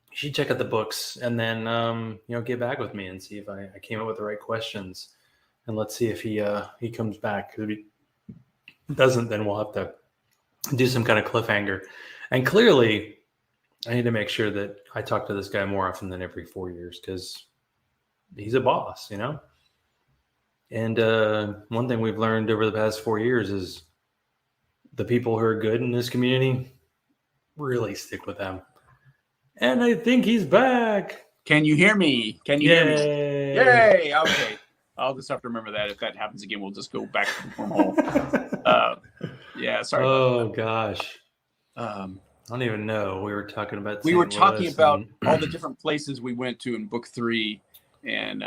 You should check out the books and then get back with me and see if I came up with the right questions. And let's see if he comes back. If he doesn't, then we'll have to do some kind of cliffhanger. And clearly, I need to make sure that I talk to this guy more often than every 4 years because he's a boss, you know? And one thing we've learned over the past 4 years is the people who are good in this community really stick with them. And I think he's back. Can you hear me? Can you hear me? Yay! Okay. I'll just have to remember that. If that happens again, we'll just go back to the wormhole. Sorry. Oh, gosh. I don't even know. We were talking about all the different places we went to in book 3. And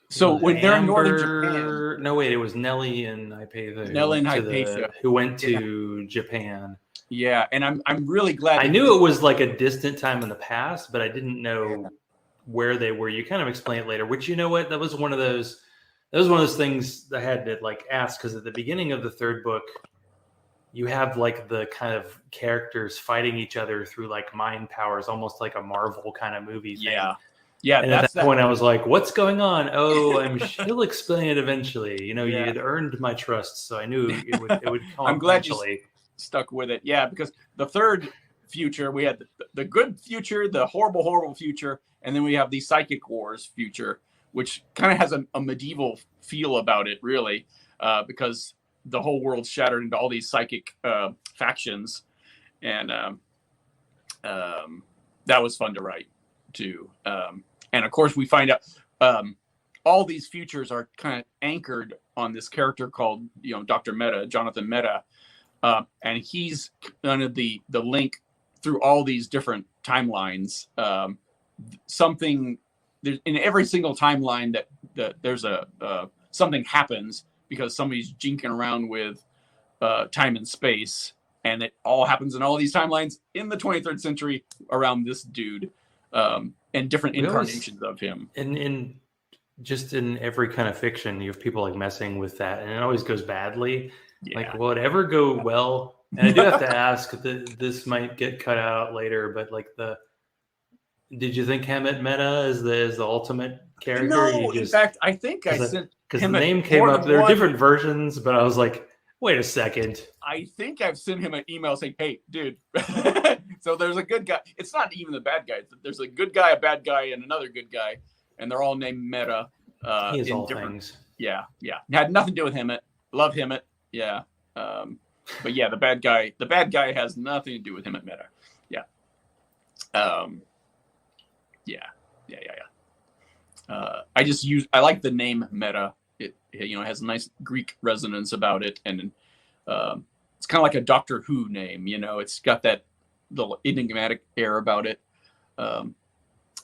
so when they're in northern Japan. No, wait, it was Nellie and Hypatia. Who went to Japan. Yeah, and I'm really glad. I knew it was like a distant time in the past, but I didn't know where they were. You kind of explain it later, which, you know what, that was one of those things I had to like ask, because at the beginning of the third book you have like the kind of characters fighting each other through like mind powers, almost like a Marvel kind of movie thing. And at that point I was like, what's going on? He'll explain it eventually, you had earned my trust, so I knew it would come. I'm glad you stuck with it. Because the third future. We had the good future, the horrible future, and then we have the psychic wars future, which kind of has a medieval feel about it, really, because the whole world's shattered into all these psychic factions, and that was fun to write too. And of course, we find out all these futures are kind of anchored on this character called, Dr. Meta, Jonathan Meta, and he's kind of the link through all these different timelines. Something in every single timeline that there's something happens because somebody's jinking around with time and space, and it all happens in all these timelines in the 23rd century around this dude, and different incarnations of him. In just in every kind of fiction, you have people like messing with that, and it always goes badly. Yeah. Like, will it ever go well? And I do have to ask, this might get cut out later, but like did you think Hemet Meta is the ultimate character? No, in fact, I think I sent because the name came up. There are different versions, but I was like, wait a second. I think I've sent him an email saying, "Hey, dude." So there's a good guy. It's not even the bad guy. There's a good guy, a bad guy, and another good guy, and they're all named Meta. He is all things. Yeah. Had nothing to do with Hemet. Love Hemet. Yeah. But yeah, the bad guy has nothing to do with Hemet Meta. Yeah. I like the name Meta. It has a nice Greek resonance about it, and it's kind of like a Doctor Who name. It's got that little enigmatic air about it. And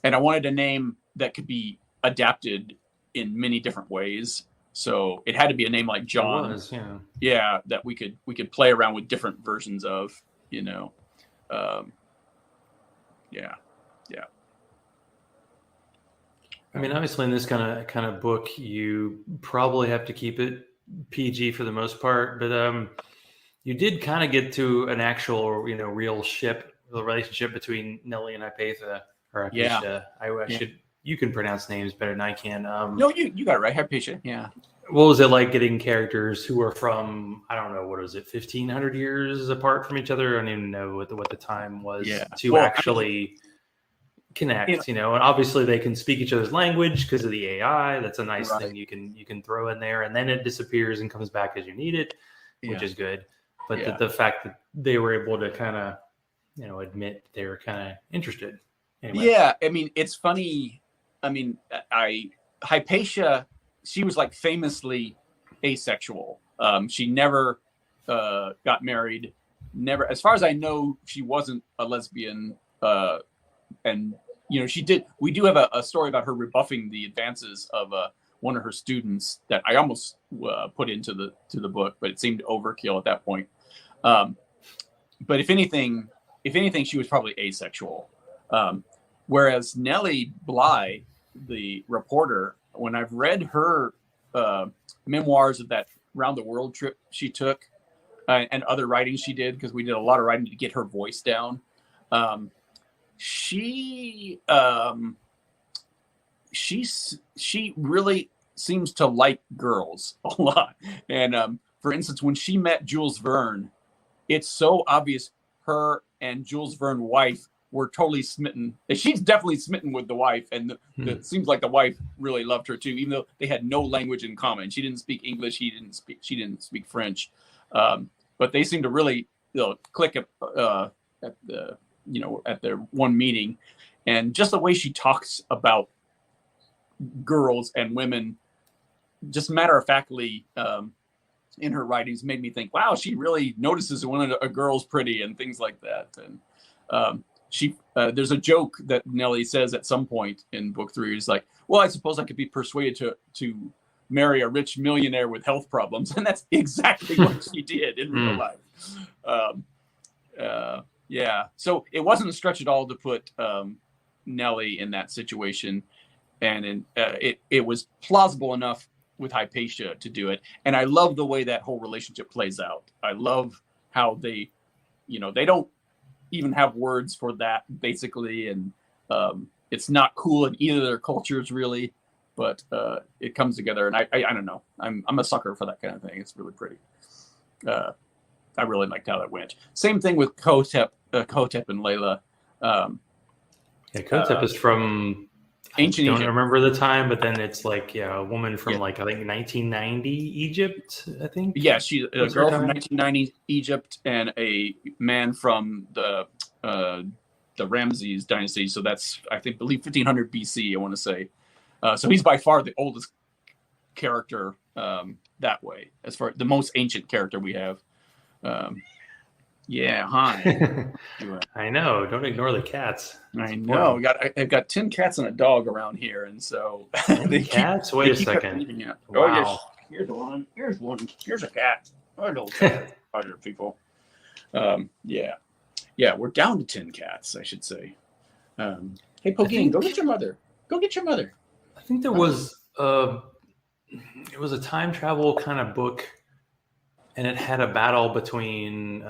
I wanted a name that could be adapted in many different ways. So it had to be a name like John. It was, yeah. Yeah, that we could play around with different versions of. Yeah. I mean, obviously, in this kind of book, you probably have to keep it PG for the most part, but you did kind of get to an actual, real relationship between Nellie and Hypatia, or Hypatia. Yeah. You can pronounce names better than I can. No, you got it right, Hypatia. Yeah. What was it like getting characters who are from, I don't know, what is it, 1,500 years apart from each other? I don't even know what the time was to actually connect, and obviously they can speak each other's language because of the AI. That's a nice thing you can throw in there, and then it disappears and comes back as you need it, which is good. But the fact that they were able to kind of, admit they were kind of interested. Anyway. Yeah, I mean, it's funny. I mean, Hypatia, she was like famously asexual. She never got married. Never, as far as I know, she wasn't a lesbian. And she did. We do have a story about her rebuffing the advances of one of her students that I almost put into the book, but it seemed overkill at that point. But if anything, she was probably asexual. Whereas Nellie Bly, the reporter, when I've read her memoirs of that round the world trip she took and other writings she did, because we did a lot of writing to get her voice down. She really seems to like girls a lot. And for instance, when she met Jules Verne, it's so obvious her and Jules Verne's wife were totally smitten. She's definitely smitten with the wife, and it seems like the wife really loved her too, even though they had no language in common. She didn't speak English. She didn't speak French. But they seem to really click at their one meeting, and just the way she talks about girls and women, just matter of factly, in her writings, made me think, wow, she really notices when a girl's pretty and things like that. And there's a joke that Nellie says at some point in book 3. He's like, well, I suppose I could be persuaded to marry a rich millionaire with health problems, and that's exactly what she did in real life. Yeah, so it wasn't a stretch at all to put Nellie in that situation, and it was plausible enough with Hypatia to do it. And I love the way that whole relationship plays out. I love how they don't even have words for that basically, and it's not cool in either of their cultures really, but it comes together. And I don't know, I'm a sucker for that kind of thing. It's really pretty. I really liked how that went. Same thing with Kotep Kohotep and Layla. Yeah, Kotep is from ancient I don't Egypt. remember the time, but then it's like a woman from like I think 1990 Egypt. I think. Yeah, she's a What's her girl from time? 1990 Egypt and a man from the Ramses dynasty. So that's believe 1500 BC. I want to say. So he's by far the oldest character that way, as far the most ancient character we have. Yeah, hi. I know. Don't ignore the cats. I know. I've got 10 cats and a dog around here, and so cats. Wait a second. Wow. Oh yes, here's one. Here's one. Here's a cat. Hello, cat. Other people. Yeah. We're down to 10 cats, I should say. Hey, Pogine, go get your mother. Go get your mother. I think there was it was a time travel kind of book, and it had a battle between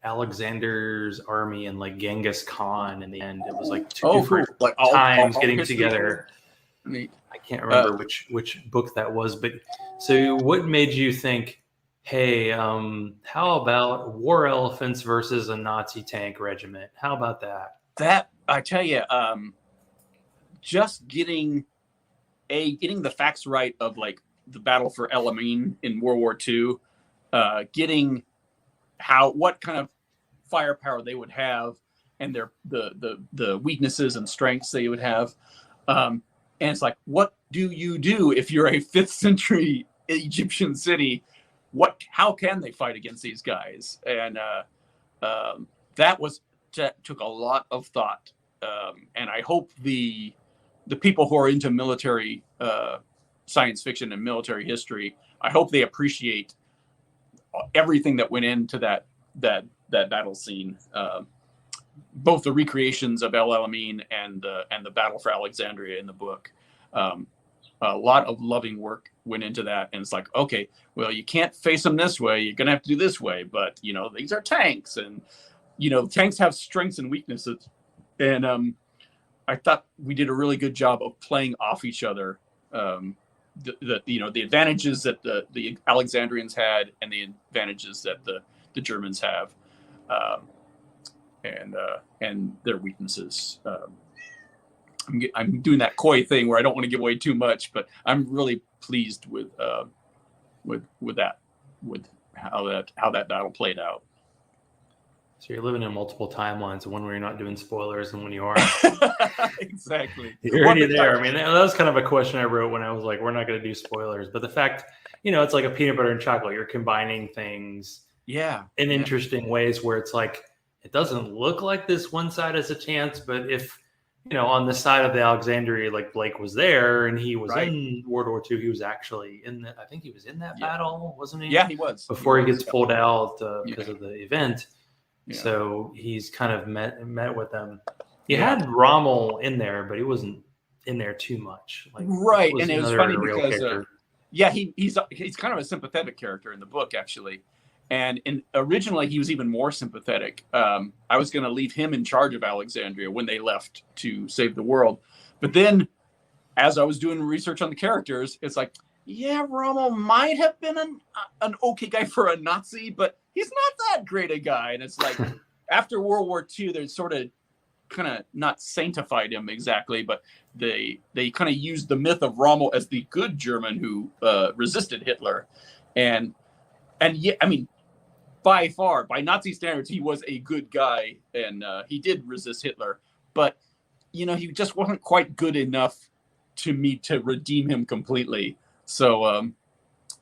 Alexander's army and like Genghis Khan. In the end, it was like two different times getting together. Neat. I can't remember which book that was, but so what made you think, hey, how about war elephants versus a Nazi tank regiment? How about that? That I tell you, just getting the facts right of like the battle for El Alamein in World War II, getting what kind of firepower they would have and the weaknesses and strengths they would have. And it's like, what do you do if you're a 5th century Egyptian city? How can they fight against these guys? And that took a lot of thought. And I hope the people who are into military science fiction and military history, I hope they appreciate everything that went into that battle scene, both the recreations of El Alamein and the battle for Alexandria in the book. A lot of loving work went into that, and it's like, okay, well, you can't face them this way, you're gonna have to do this way, but these are tanks, and tanks have strengths and weaknesses, and I thought we did a really good job of playing off each other. The advantages that the Alexandrians had and the advantages that the Germans have, and their weaknesses. I'm doing that coy thing where I don't want to give away too much, but I'm really pleased with how that battle played out. So you're living in multiple timelines, one where you're not doing spoilers and when you are. Exactly. You're already there. I mean, that was kind of a question I wrote when I was like, we're not going to do spoilers. But the fact, it's like a peanut butter and chocolate. You're combining things in interesting ways where it's like, it doesn't look like this one side has a chance. But if, on the side of the Alexandria, like Blake was there and he was in World War II, he was actually I think he was in that battle, wasn't he? Yeah, he was. Before he gets pulled out because of the event. Yeah. So he's kind of met with them. You had Rommel in there, but he wasn't in there too much. Right, and it was funny because he's kind of a sympathetic character in the book, actually. And originally he was even more sympathetic. I was going to leave him in charge of Alexandria when they left to save the world, but then as I was doing research on the characters, it's like, yeah, Rommel might have been an okay guy for a Nazi, but he's not that great a guy. And it's like, after World War II, they sort of kind of not sanctified him exactly, but they kind of used the myth of Rommel as the good German who resisted Hitler. And yeah, I mean, by far, by Nazi standards, he was a good guy, and he did resist Hitler. But, he just wasn't quite good enough to me to redeem him completely. So,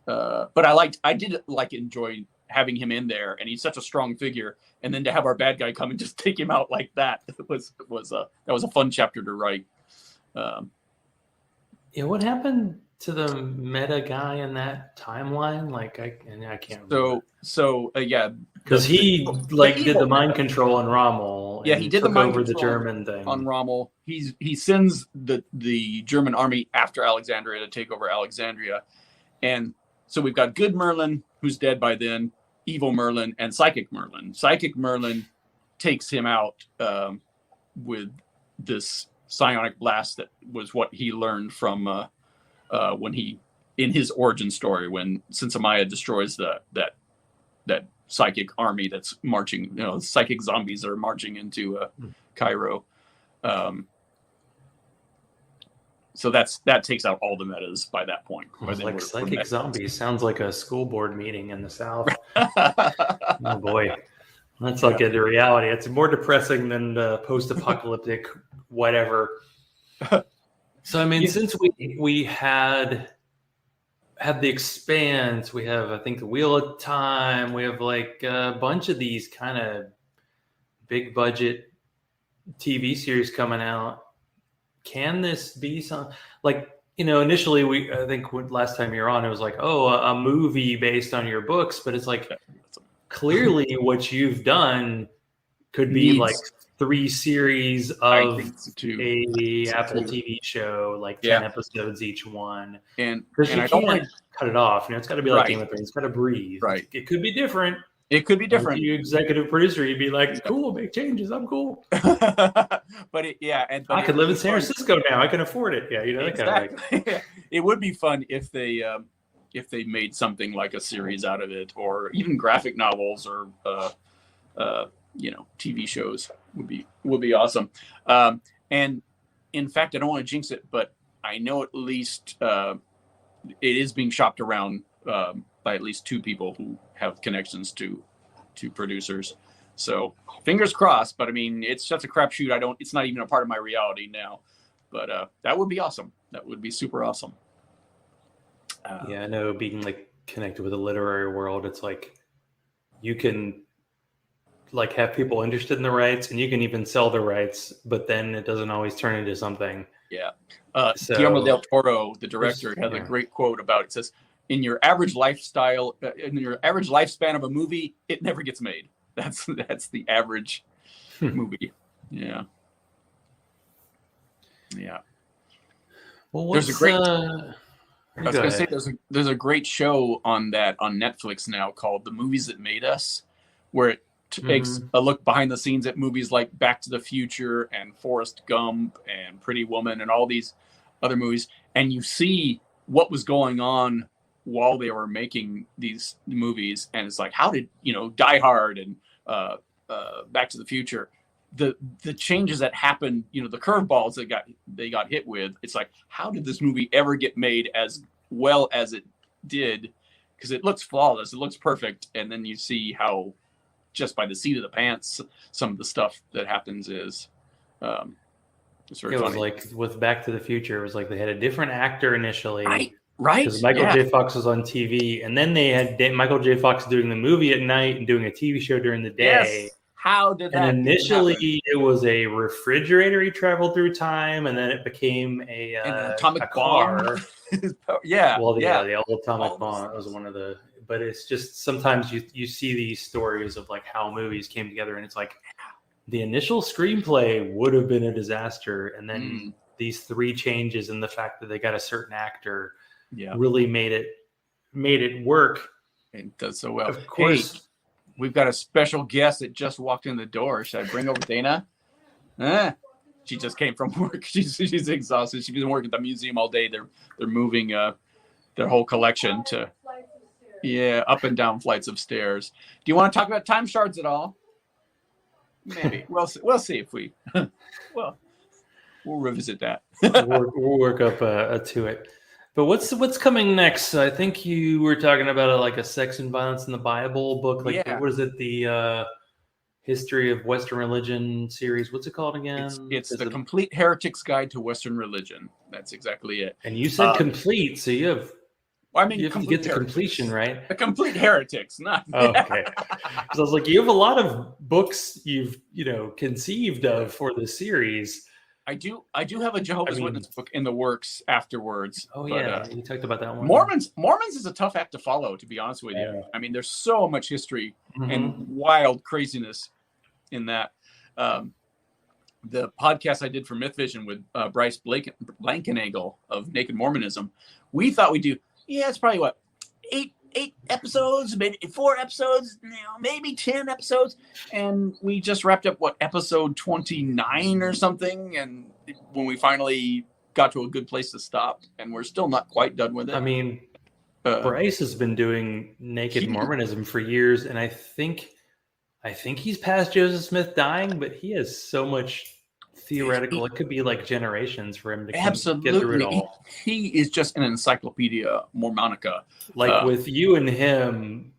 but I did enjoy having him in there, and he's such a strong figure. And then to have our bad guy come and just take him out like that was a fun chapter to write. What happened to the meta guy in that timeline? I can't remember. Because he did the mind control on Rommel. Yeah, he did the mind over the control German thing on Rommel. He sends the German army after Alexandria to take over Alexandria, and so we've got good Merlin, who's dead by then, evil Merlin, and psychic Merlin. Psychic Merlin takes him out with this psionic blast that was what he learned from when he, in his origin story, when Sinsamaya destroys that psychic army that's marching, psychic zombies that are marching into Cairo. So that takes out all the metas by that point. Like psychic zombies sounds like a school board meeting in the South. Oh boy, that's like a reality. It's more depressing than the post-apocalyptic whatever. So I mean, since we had the Expanse, we have I think the Wheel of Time, we have like a bunch of these kind of big budget TV series coming out. Can this be some like, initially I think last time you were on, it was like, a movie based on your books, but it's like clearly what you've done could be like 3 series of a Apple TV show, like 10 episodes each one. And I don't want to cut it off. It's got to be like Game of Thrones. It's got to breathe. Right. It could be different. It could be different. If you executive producer, you'd be like, cool, make changes. I'm cool. But I could live in San Francisco now. I can afford it. Yeah, that exactly. kind of like. It would be fun if they made something like a series out of it, or even graphic novels, or TV shows would be awesome. And in fact, I don't want to jinx it, but I know at least it is being shopped around by at least 2 people who have connections to producers. So fingers crossed. But I mean, it's such a crapshoot. It's not even a part of my reality now. But that would be awesome. That would be super awesome. I know being like connected with the literary world, it's like you can like have people interested in the rights, and you can even sell the rights, but then it doesn't always turn into something. Yeah. Guillermo del Toro, the director, has a great quote about it. It says, in your average lifestyle, in your average lifespan of a movie, it never gets made. That's the average movie. Yeah. Yeah. Well, there's a great. I was going to say there's a great show on Netflix now called The Movies That Made Us, where it takes a look behind the scenes at movies like Back to the Future and Forrest Gump and Pretty Woman and all these other movies, and you see what was going on while they were making these movies. And it's like, how did Die Hard and Back to the Future, the changes that happened, the curveballs that they got hit with, it's like, how did this movie ever get made as well as it did? Because it looks flawless, it looks perfect, and then you see how just by the seat of the pants some of the stuff that happens is it's very funny. Was like with Back to the Future, it was like they had a different actor initially, right? Because Michael J. Fox was on TV, and then they had Michael J. Fox doing the movie at night and doing a TV show during the day. Yes. How did that? And initially, it was a refrigerator he traveled through time, and then it became an atomic car. Yeah. Well, the old atomic bomb was one of the. But it's just sometimes you see these stories of like how movies came together, and it's like the initial screenplay would have been a disaster, and then these 3 changes and the fact that they got a certain actor really made it work. It does so well. Of course. Hey, we've got a special guest that just walked in the door. Should I bring over Dana? She just came from work. She's exhausted. She's been working at the museum all day. They're moving their whole collection to up and down flights of stairs. Do you want to talk about Time Shards at all? Maybe. We'll see if we we'll revisit that. we'll work up to it. But what's coming next? I think you were talking about like a Sex and Violence in the Bible book. Like, what is it? The History of Western Religion series. What's it called again? It's the Complete Heretics Guide to Western Religion. That's exactly it. And you said complete, so you have. Well, I mean, you have to get to completion, right? The Complete Heretics, not. Oh, okay. Because I was like, you have a lot of books you've conceived of for the series. I do have a Jehovah's Witness book in the works afterwards. Oh, yeah. You talked about that one. Mormons is a tough act to follow, to be honest with you. I mean, there's so much history and wild craziness in that. The podcast I did for Myth Vision with Bryce Blankenagel of Naked Mormonism, we thought we'd do, it's probably what, eight episodes, maybe 4 episodes, maybe 10 episodes, and we just wrapped up episode 29 or something, and when we finally got to a good place to stop, and we're still not quite done with it. I mean, Bryce has been doing naked Mormonism for years, and I think he's past Joseph Smith dying, but he has so much theoretical. It could be like generations for him to get through it all. He is just an encyclopedia Mormonica. Like with you and him,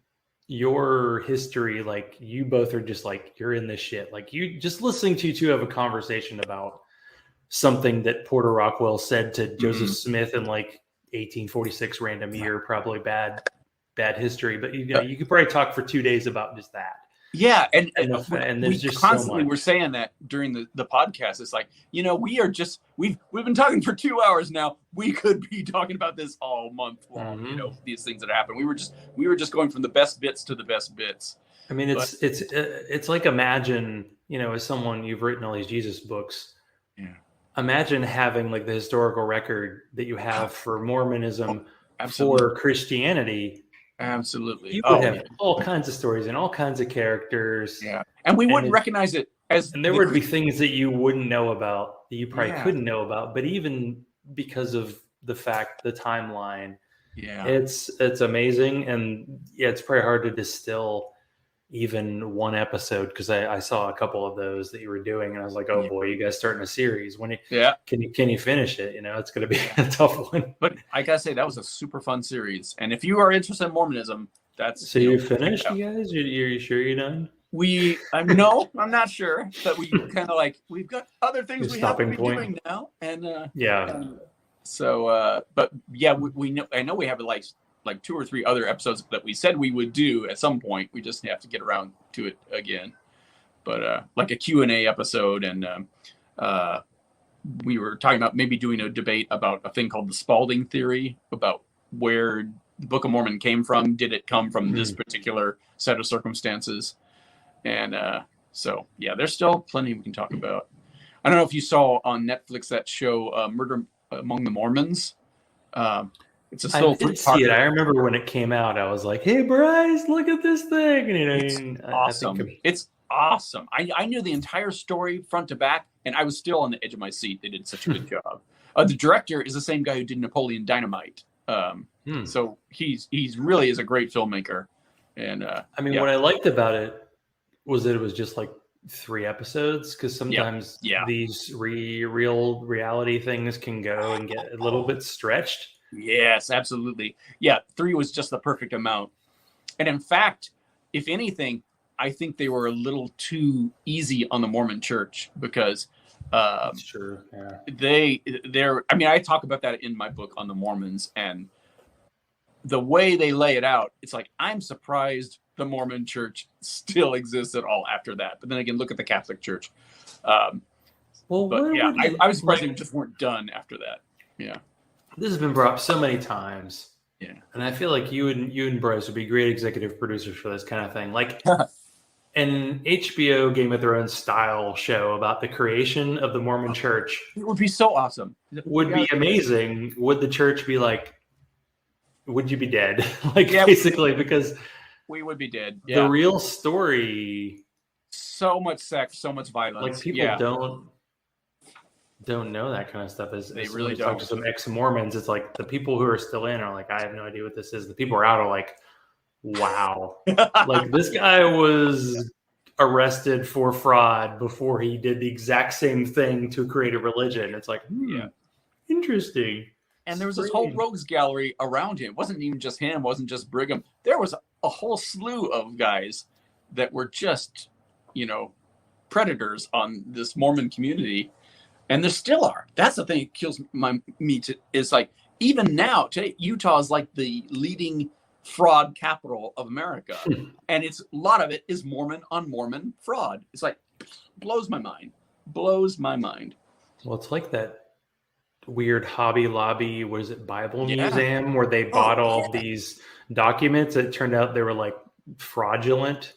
your history, like you both are just like, you're in this shit. Like you just listening to you two have a conversation about something that Porter Rockwell said to Joseph Smith in like 1846 random year, probably bad history, but you know, you could probably talk for 2 days about just that. Yeah, and there's we just constantly so much. were saying that during the podcast. It's like, you know, we've been talking for 2 hours now. We could be talking about this all month long. You know, these things that happen. We were just going from the best bits to the best bits. I mean, it's like, imagine, you know, as someone, you've written all these Jesus books. Yeah. Imagine having like the historical record that you have for Mormonism, Absolutely. for Christianity. Absolutely. You would have all kinds of stories and all kinds of characters. Yeah. And we wouldn't recognize it as... And there would be things that you wouldn't know about, that you probably couldn't know about. But even because of the fact, the timeline, it's amazing. And yeah, it's probably hard to distill even one episode, because I saw a couple of those that you were doing, and I was like, oh boy, you guys starting a series. Can you finish it? You know, it's going to be a tough one. But I gotta say, that was a super fun series. And if you are interested in Mormonism, that's... So you finished, you guys? You're sure you're done? No, I'm not sure, but we kind of like, we've got other things we have to be doing now. And but yeah, we know, I know we have like 2 or 3 other episodes that we said we would do at some point. We just have to get around to it again. But like a Q&A episode, and we were talking about maybe doing a debate about a thing called the Spalding theory, about where the Book of Mormon came from. Did it come from this particular set of circumstances? And so, yeah, there's still plenty we can talk about. I don't know if you saw on Netflix that show, Murder Among the Mormons. It's a still... I did see it. I remember when it came out, I was like, hey, Bryce, look at this thing. And, you know, it's awesome. It's awesome. I knew the entire story front to back, and I was still on the edge of my seat. They did such a good job. The director is the same guy who did Napoleon Dynamite. So he's really is a great filmmaker. And I mean, what I liked about it was that it was just like 3 episodes, because sometimes these real reality things can go and get a little bit stretched. Yes, absolutely. Yeah, 3 was just the perfect amount. And in fact, if anything, I think they were a little too easy on the Mormon Church, because sure, yeah. they're I mean, I talk about that in my book on the Mormons, and the way they lay it out, it's like, I'm surprised the Mormon Church still exists at all after that. But then again, look at the Catholic Church. I was surprised they just weren't done after that. Yeah. This has been brought up so many times. Yeah. And I feel like you and Bryce would be great executive producers for this kind of thing. Like an HBO Game of Thrones style show about the creation of the Mormon Church. It would be so awesome. Would be amazing. Would the church be like, would you be dead? Basically, because we would be dead. The real story. So much sex, so much violence. Like people don't know that kind of stuff. They really don't. Talk to some ex-Mormons, it's like the people who are still in are like, I have no idea what this is. The people who are out are like, wow. Like, this guy was arrested for fraud before he did the exact same thing to create a religion. It's like, interesting. And there was this whole rogues gallery around him. It wasn't even just him. It wasn't just Brigham. There was a whole slew of guys that were just, predators on this Mormon community. And there still are. That's the thing that kills me. Is like, even now, today, Utah is like the leading fraud capital of America. And a lot of it is Mormon on Mormon fraud. It's like, blows my mind. Blows my mind. Well, it's like that weird Hobby Lobby, Bible Museum, where they bought all these documents. It turned out they were like fraudulent.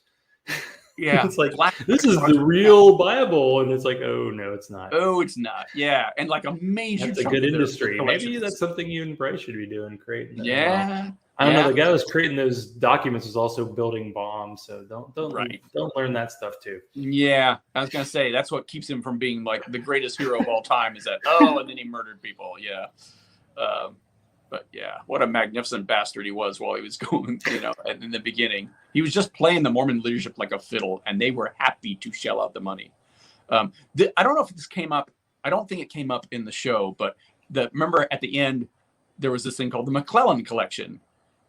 Yeah. It's like, this is the real Bible. And it's like, oh, no, it's not. Oh, it's not. Yeah. And like a major... That's a good industry. Maybe that's something you and Bryce should be doing, creating. Yeah. I don't know. The guy who was creating those documents was also building bombs. So don't learn that stuff too. Yeah. I was going to say, that's what keeps him from being like the greatest hero of all time, is that, and then he murdered people. Yeah. But yeah, what a magnificent bastard he was while he was going, in the beginning. He was just playing the Mormon leadership like a fiddle, and they were happy to shell out the money. I don't know if this came up. I don't think it came up in the show, but remember at the end, there was this thing called the Mcclellan Collection.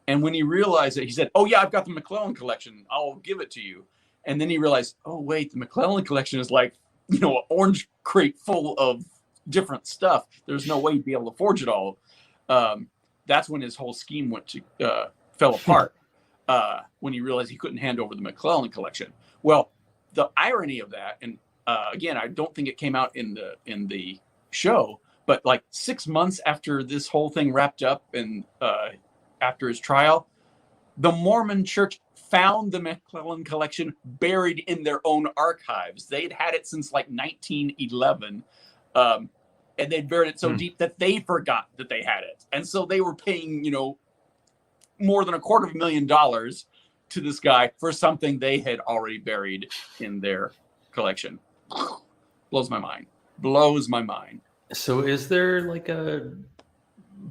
And when he realized that, he said, "Oh yeah, I've got the Mcclellan Collection. I'll give it to you." And then he realized, "Oh wait, the Mcclellan Collection is like, an orange crate full of different stuff. There's no way he'd be able to forge it all." That's when his whole scheme fell apart. When he realized he couldn't hand over the Mcclellan Collection. Well, the irony of that, and again, I don't think it came out in the show, but like 6 months after this whole thing wrapped up, and after his trial, the Mormon Church found the Mcclellan Collection buried in their own archives. They'd had it since like 1911. And they'd buried it so deep that they forgot that they had it. And so they were paying, more than $250,000 to this guy for something they had already buried in their collection. Blows my mind. So is there like a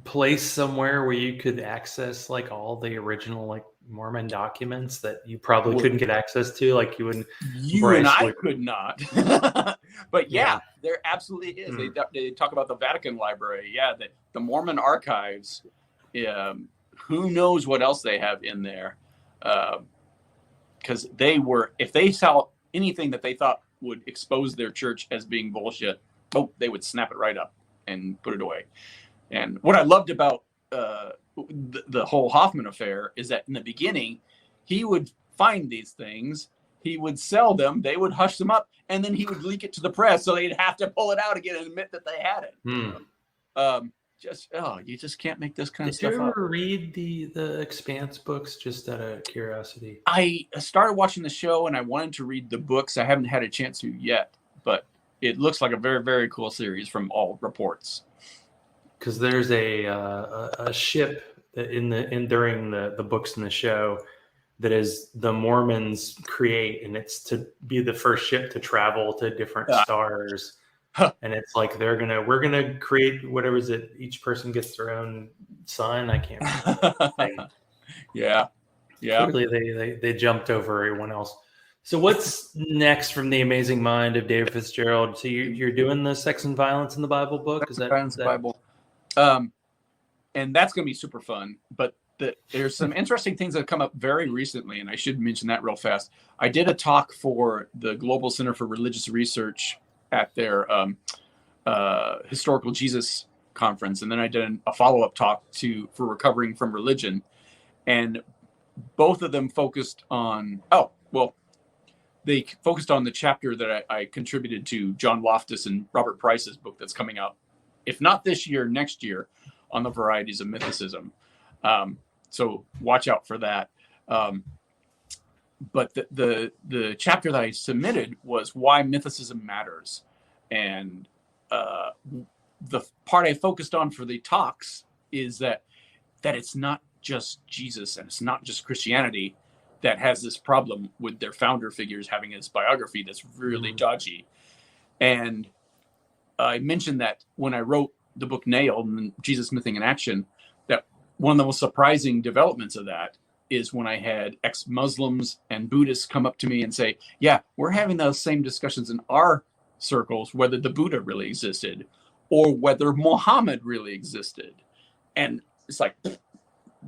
place somewhere where you could access like all the original like Mormon documents that you probably couldn't get access to? Like you and I could not. But yeah, there absolutely is. They talk about the Vatican Library. Yeah, the Mormon archives. Who knows what else they have in there? Because if they saw anything that they thought would expose their church as being bullshit, they would snap it right up and put it away. And what I loved about the whole Hoffman affair is that in the beginning, he would find these things, he would sell them, they would hush them up, and then he would leak it to the press, so they'd have to pull it out again and admit that they had it. You just can't make this kind of stuff up. Did you ever read the Expanse books, just out of curiosity? I started watching the show, and I wanted to read the books. I haven't had a chance to yet, but it looks like a very, very cool series from all reports. Because there's a ship during the books in the show that is the Mormons create, and it's to be the first ship to travel to different stars. And it's like we're gonna create whatever is it. Each person gets their own sun. I can't remember. Yeah. Clearly they jumped over everyone else. So what's next from the amazing mind of David Fitzgerald? So you're doing the Sex and Violence in the Bible book? Is that Bible? And that's going to be super fun. But there's some interesting things that have come up very recently, and I should mention that real fast. I did a talk for the Global Center for Religious Research at their Historical Jesus conference, and then I did a follow-up talk for Recovering from Religion, and both of them focused on they focused on the chapter that I contributed to John Loftus and Robert Price's book that's coming out, if not this year, next year, on the varieties of mythicism. So watch out for that. But the chapter that I submitted was why mythicism matters. And the part I focused on for the talks is that it's not just Jesus and it's not just Christianity that has this problem with their founder figures having this biography that's really dodgy. And I mentioned that when I wrote the book Nailed and Jesus Mything in Action, that one of the most surprising developments of that is when I had ex-Muslims and Buddhists come up to me and say, yeah, we're having those same discussions in our circles, whether the Buddha really existed or whether Muhammad really existed. And it's like,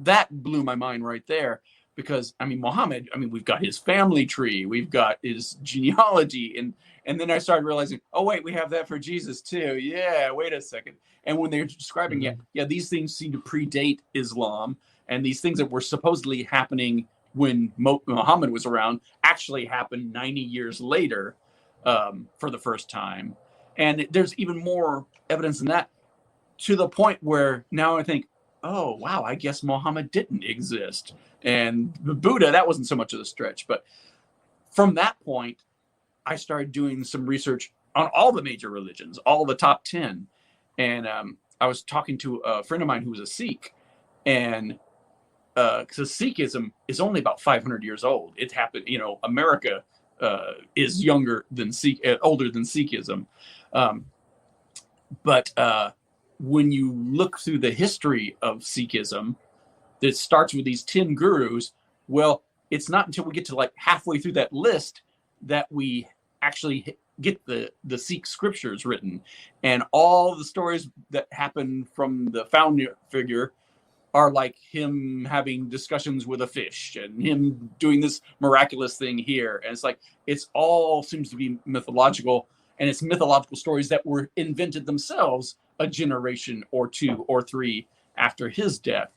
that blew my mind right there. Because, Muhammad, we've got his family tree, we've got his genealogy, and then I started realizing, oh, wait, we have that for Jesus, too. Yeah, wait a second. And when they're describing, these things seem to predate Islam, and these things that were supposedly happening when Muhammad was around actually happened 90 years later for the first time. And there's even more evidence than that, to the point where now I think, oh, wow, I guess Muhammad didn't exist. And the Buddha, that wasn't so much of a stretch. But from that point, I started doing some research on all the major religions, all the top 10. And I was talking to a friend of mine who was a Sikh. And because Sikhism is only about 500 years old. It happened, America is older than Sikhism. But when you look through the history of Sikhism, that starts with these 10 gurus. Well, it's not until we get to like halfway through that list that we actually get the Sikh scriptures written, and all the stories that happen from the founder figure are like him having discussions with a fish and him doing this miraculous thing here. And it's like, it's all seems to be mythological, and it's mythological stories that were invented themselves a generation or two or three after his death.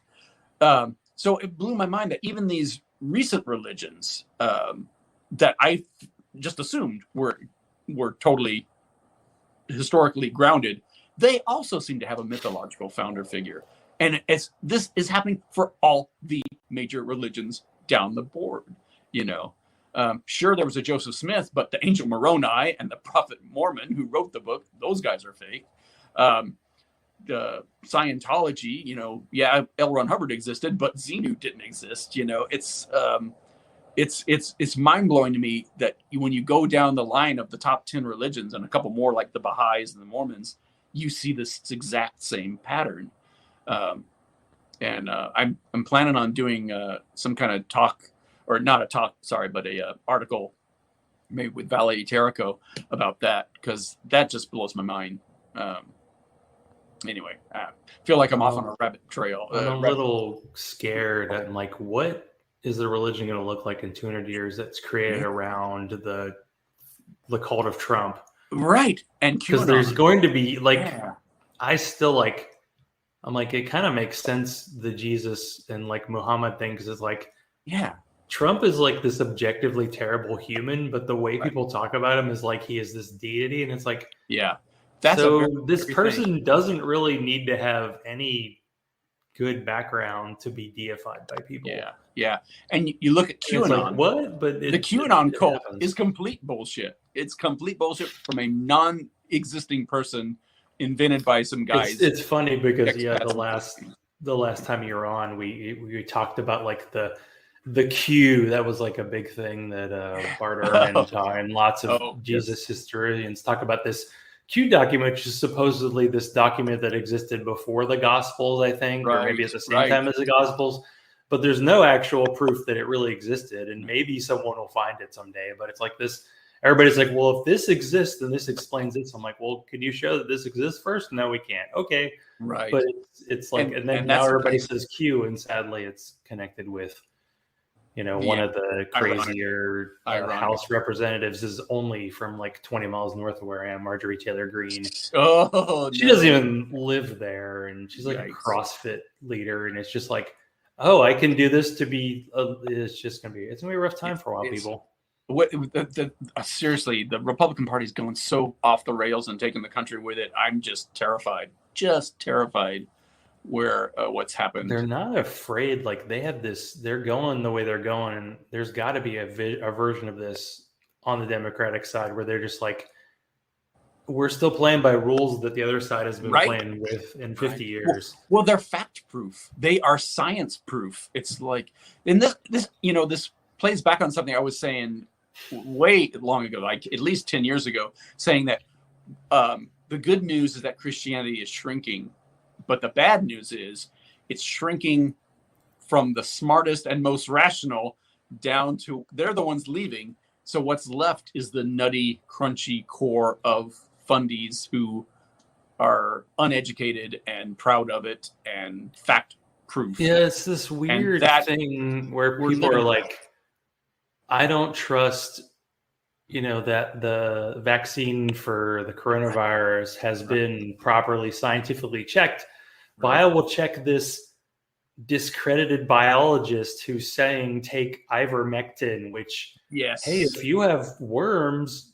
So it blew my mind that even these recent religions that I just assumed were totally historically grounded, they also seem to have a mythological founder figure. And this is happening for all the major religions down the board, you know. Sure, there was a Joseph Smith, but the Angel Moroni and the Prophet Mormon who wrote the book, those guys are fake. The Scientology, you know, yeah, L. Ron Hubbard existed, but Xenu didn't exist. You know, it's mind blowing to me that when you go down the line of the top 10 religions and a couple more like the Baha'is and the Mormons, you see this exact same pattern. I'm planning on doing some kind of talk, or not a talk, sorry, but a article maybe with Valet Terrico about that, because that just blows my mind. Anyway, I feel like I'm off on a rabbit trail. I'm a little scared. I'm like, what is the religion going to look like in 200 years that's created around the cult of Trump? Right. And because there's going to be like, I still like, I'm like, it kind of makes sense, the Jesus and like Muhammad thing, because it's like, Trump is like this objectively terrible human, but the way people talk about him is like he is this deity, and it's like, that's so this person doesn't really need to have any good background to be deified by people. And you look at QAnon. Like, what? But the QAnon cult is complete bullshit. It's complete bullshit from a non-existing person invented by some guys. It's funny because the last time you were on, we talked about like the Q. That was like a big thing that Bart Ehrman and lots of Jesus historians talk about. This Q document, which is supposedly this document that existed before the Gospels, I think, or maybe at the same time as the Gospels. But there's no actual proof that it really existed, and maybe someone will find it someday. But it's like this. Everybody's like, well, if this exists, then this explains it. So I'm like, well, can you show that this exists first? No, we can't. Okay. Right. But it's like, and then now everybody says Q, and sadly it's connected with, you know, one of the crazier House representatives is only from like 20 miles north of where I am, Marjorie Taylor Greene. She doesn't even live there, and she's like a CrossFit leader, and it's just like, oh, I can do this to be, it's going to be a rough time for a lot of people. Seriously, the Republican Party is going so off the rails and taking the country with it. I'm just terrified where what's happened. They're not afraid. Like they have this, they're going the way they're going. And there's got to be a version of this on the Democratic side where they're just like, we're still playing by rules that the other side has been playing with in 50 years. Well, they're fact proof. They are science proof. It's like, and this, you know, this plays back on something I was saying way long ago, like at least 10 years ago, saying that the good news is that Christianity is shrinking, but the bad news is it's shrinking from the smartest and most rational down to they're the ones leaving. So what's left is the nutty, crunchy core of fundies who are uneducated and proud of it and fact proof. Yeah, it's this weird thing where people are like, I don't trust, you know, that the vaccine for the coronavirus has been properly scientifically checked, but I will check this discredited biologist who's saying take ivermectin, which, hey, if you have worms,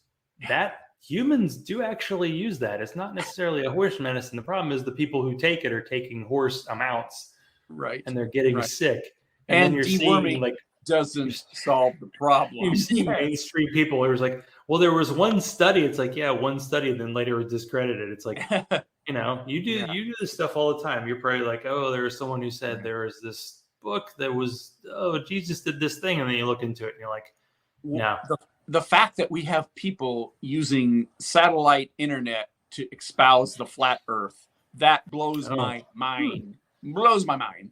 that humans do actually use that. It's not necessarily a horse medicine. The problem is the people who take it are taking horse amounts, and they're getting sick. And then you're seeing like, doesn't solve the problem. You see mainstream people who's like, well, there was one study. It's like, yeah, one study, and then later it was discredited. It's like, you know, you do this stuff all the time. You're probably like, oh, there was someone who said there was this book that was, oh, Jesus did this thing, and then you look into it and you're like, no. The fact that we have people using satellite internet to espouse the flat Earth that blows my mind. Blows my mind.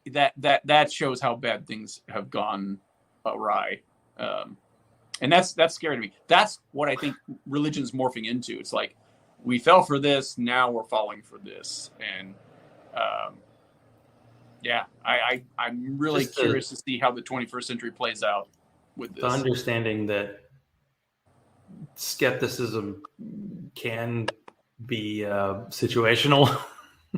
That shows how bad things have gone awry. And that's scary to me. That's what I think religion's morphing into. It's like, we fell for this, now we're falling for this. And I'm really curious to see how the 21st century plays out with this. The understanding that skepticism can be situational.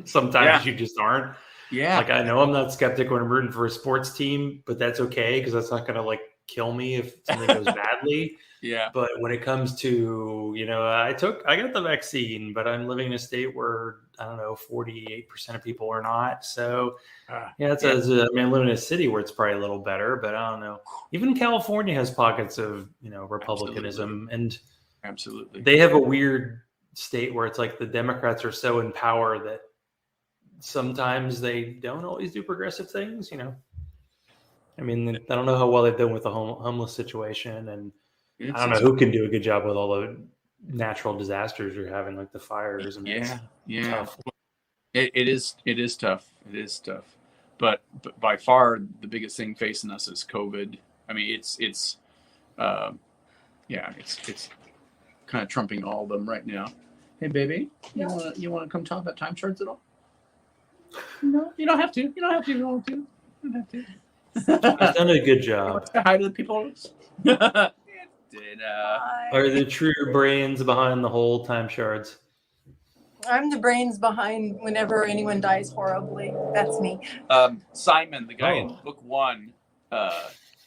Sometimes you just aren't. Yeah. Like, I know I'm not skeptic when I'm rooting for a sports team, but that's okay because that's not going to like kill me if something goes badly. Yeah. But when it comes to, I got the vaccine, but I'm living in a state where, I don't know, 48% of people are not. So I live in a city where it's probably a little better, but I don't know. Even California has pockets of, republicanism. Absolutely. They have a weird state where it's like the Democrats are so in power that sometimes they don't always do progressive things, I mean, I don't know how well they've done with the homeless situation, and I don't know who can do a good job with all the natural disasters you're having, like the fires. And tough. It is tough. It is tough. But by far the biggest thing facing us is COVID. I mean, it's kind of trumping all of them right now. Hey, baby, you wanna come talk about Time Shards at all? No, you don't have to. You don't have to. You don't have to. I've done a good job. Hi to the people. Are the true brains behind the whole Time Shards? I'm the brains behind whenever anyone dies horribly. That's me. Simon, the guy in book 1,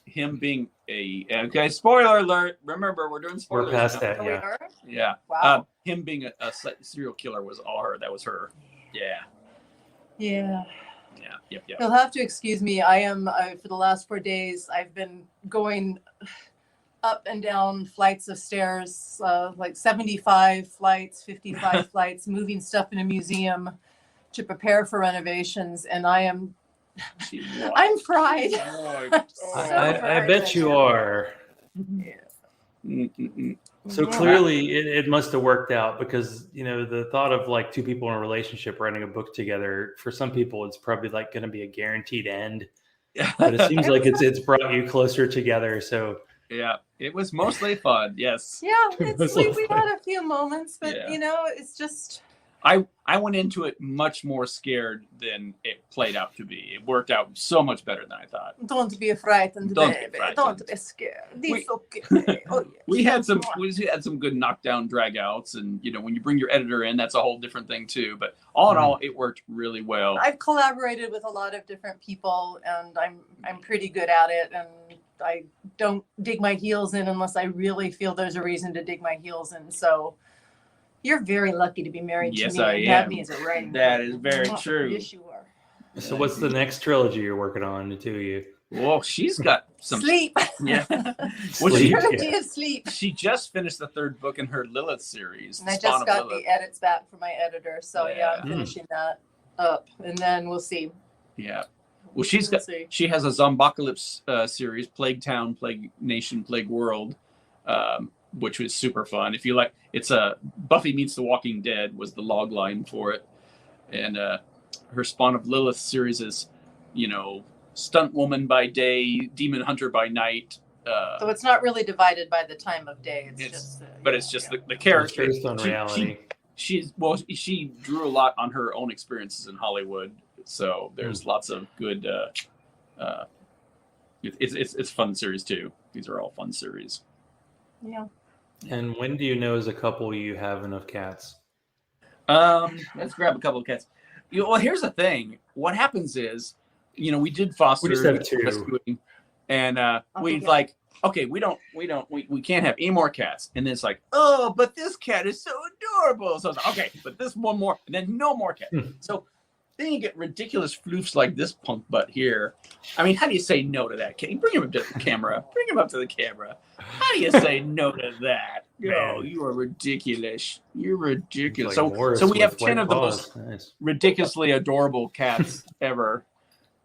him being okay, spoiler alert. Remember, we're doing spoilers. We're past now. that, yeah. Yeah. Wow. Him being a serial killer was all her. That was her. Yeah. Yeah. Yep. You'll have to excuse me. I am, for the last 4 days, I've been going up and down flights of stairs, like 75 flights, 55 flights, moving stuff in a museum to prepare for renovations. And I'm fried. I bet you are. Yeah. So clearly it must have worked out because, the thought of like two people in a relationship writing a book together, for some people, it's probably like going to be a guaranteed end. But it seems like it's brought you closer together. So yeah, it was mostly fun. Yes. Yeah, we had a few moments, but it's just. I went into it much more scared than it played out to be. It worked out so much better than I thought. Don't be frightened, baby. Don't be scared. It's okay. Oh, yes. We had some good knockdown dragouts, and when you bring your editor in, that's a whole different thing too. But all in all, it worked really well. I've collaborated with a lot of different people, and I'm pretty good at it. And I don't dig my heels in unless I really feel there's a reason to dig my heels in. So. You're very lucky to be married to me. Yes, I am. Have me as a writing that is very true. Yes, you are. So what's the next trilogy you're working on, the two of you? Well, she's got some sleep. Yeah. Trilogy of sleep. She just finished the 3rd book in her Lilith series. And I just got the edits back from my editor. So I'm finishing that up. And then we'll see. Yeah. Well, she has a Zombocalypse series, Plague Town, Plague Nation, Plague World. Which was super fun. If you like, it's a Buffy meets the Walking Dead was the log line for it. And her Spawn of Lilith series is, stunt woman by day, demon hunter by night. So it's not really divided by the time of day. It's just the character. It's based on reality. She drew a lot on her own experiences in Hollywood. So there's lots of good. It's fun series too. These are all fun series. Yeah. And when do you know as a couple you have enough cats? Let's grab a couple of cats. Well, here's the thing. What happens is, we did foster rescuing, and we like, okay, we can't have any more cats. And then it's like, oh, but this cat is so adorable. So it's like, okay, but this one more, and then no more cat. So then you get ridiculous floofs like this punk butt here. I mean, how do you say no to that? Can you bring him up to the camera? Bring him up to the camera. How do you say no to that? Oh, you are ridiculous. You're ridiculous. Like so we have 10 of the most ridiculously adorable cats ever.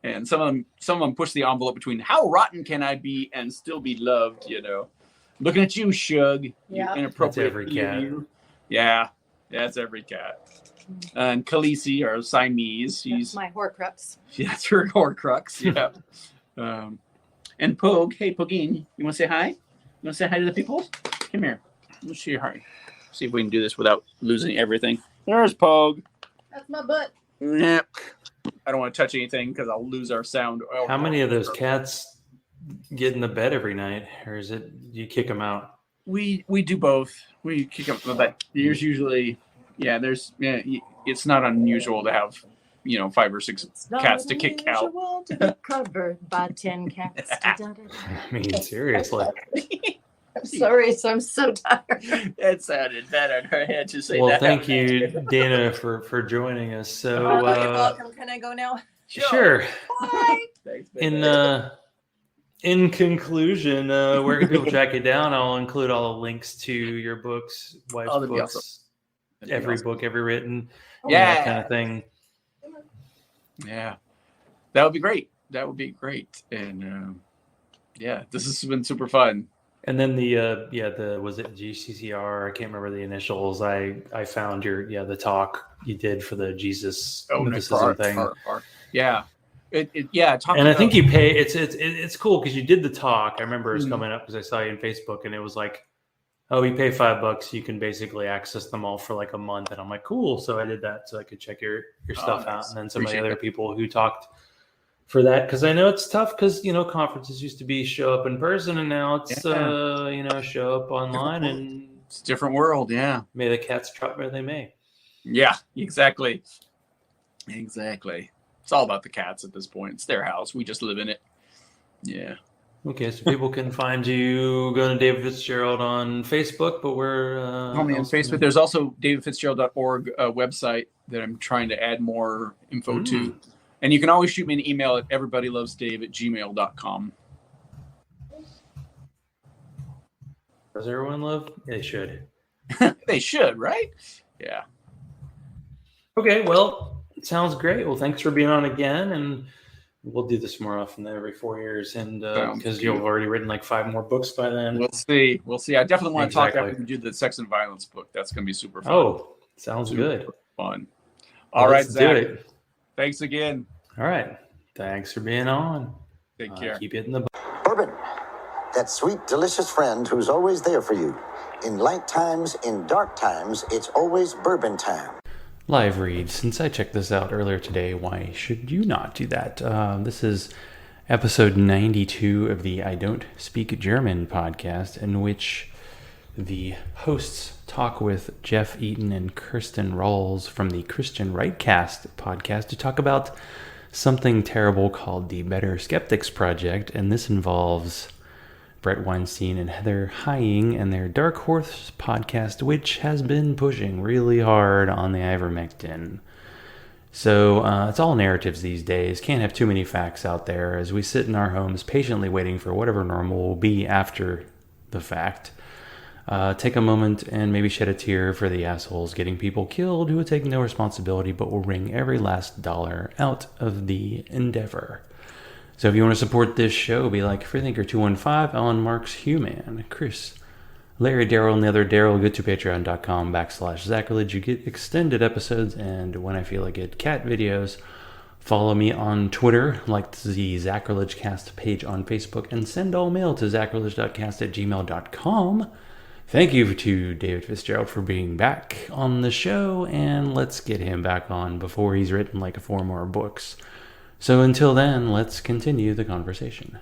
And some of them push the envelope between how rotten can I be and still be loved, Looking at you, Shug. Yeah. You inappropriate. That's every cat. Yeah. That's every cat. And Khaleesi, our Siamese. That's my Horcrux. That's her Horcrux. Yeah. And Pogue. Hey, Pogine, you want to say hi? You want to say hi to the people? Come here. Let's see hi. See if we can do this without losing everything. There's Pogue. That's my butt. Yeah. I don't want to touch anything because I'll lose our sound. How many of those cats get in the bed every night, or is it you kick them out? We do both. We kick them, but there's usually it's not unusual to have 5 or 6 cats to kick out. To be covered by 10 cats. I mean, seriously. I'm sorry, I'm so tired. It sounded better in her head to say that. Well, thank you, Dana, for joining us. So, you're welcome. Can I go now? Sure. Bye. Thanks, in conclusion, where can people track it down? I'll include all the links to your books, wife's books, awesome. every book ever written, that kind of thing. Yeah, that would be great. And this has been super fun. And then the was it GCCR? I can't remember the initials. I found the talk you did for the Jesus mythicism thing. Yeah. And I think you pay. It's cool because you did the talk. I remember it was coming up because I saw you on Facebook, and it was like, oh, you pay $5, you can basically access them all for like a month. And I'm like, cool. So I did that so I could check your stuff out. And then some of the other people who talked for that, because I know it's tough because conferences used to be show up in person, and now it's show up online, and it's a different world. Yeah. May the cats trot where they may. Yeah, exactly. It's all about the cats at this point. It's their house. We just live in it. Yeah. Okay, so people can find you going to David Fitzgerald on Facebook, but we're only on Facebook. There's also davidfitzgerald.org website that I'm trying to add more info to. And you can always shoot me an email at everybodylovesdave@gmail.com. Does everyone love? They should. They should, right? Yeah. Okay, well, it sounds great. Well, thanks for being on again, and we'll do this more often than every 4 years, and because you've already written like 5 more books by then. We'll see. I definitely want to talk after we do the sex and violence book. That's going to be super fun. Oh, sounds good. Fun. All right, Zach. Do it. Thanks again. All right. Thanks for being on. Take care. Keep hitting the Bourbon, that sweet, delicious friend who's always there for you. In light times, in dark times, it's always bourbon time. Live read. Since I checked this out earlier today, why should you not do that? This is episode 92 of the I Don't Speak German podcast, in which the hosts talk with Jeff Eaton and Kirsten Rawls from the Christian Rightcast podcast to talk about something terrible called the Better Skeptics Project, and this involves Brett Weinstein and Heather Heying and their Dark Horse podcast, which has been pushing really hard on the ivermectin. So it's all narratives these days. Can't have too many facts out there as we sit in our homes patiently waiting for whatever normal will be after the fact. Take a moment and maybe shed a tear for the assholes getting people killed who will take no responsibility but will wring every last dollar out of the endeavor. So if you want to support this show, be like Freethinker215, Alan Marks, Human, Chris, Larry, Daryl, and the other Daryl. Go to patreon.com/Zachrilege. You get extended episodes, and when I feel like it, cat videos. Follow me on Twitter, like the Zachrilege Cast page on Facebook, and send all mail to zachrilege.cast@gmail.com. Thank you to David Fitzgerald for being back on the show, and let's get him back on before he's written like 4 more books. So until then, let's continue the conversation.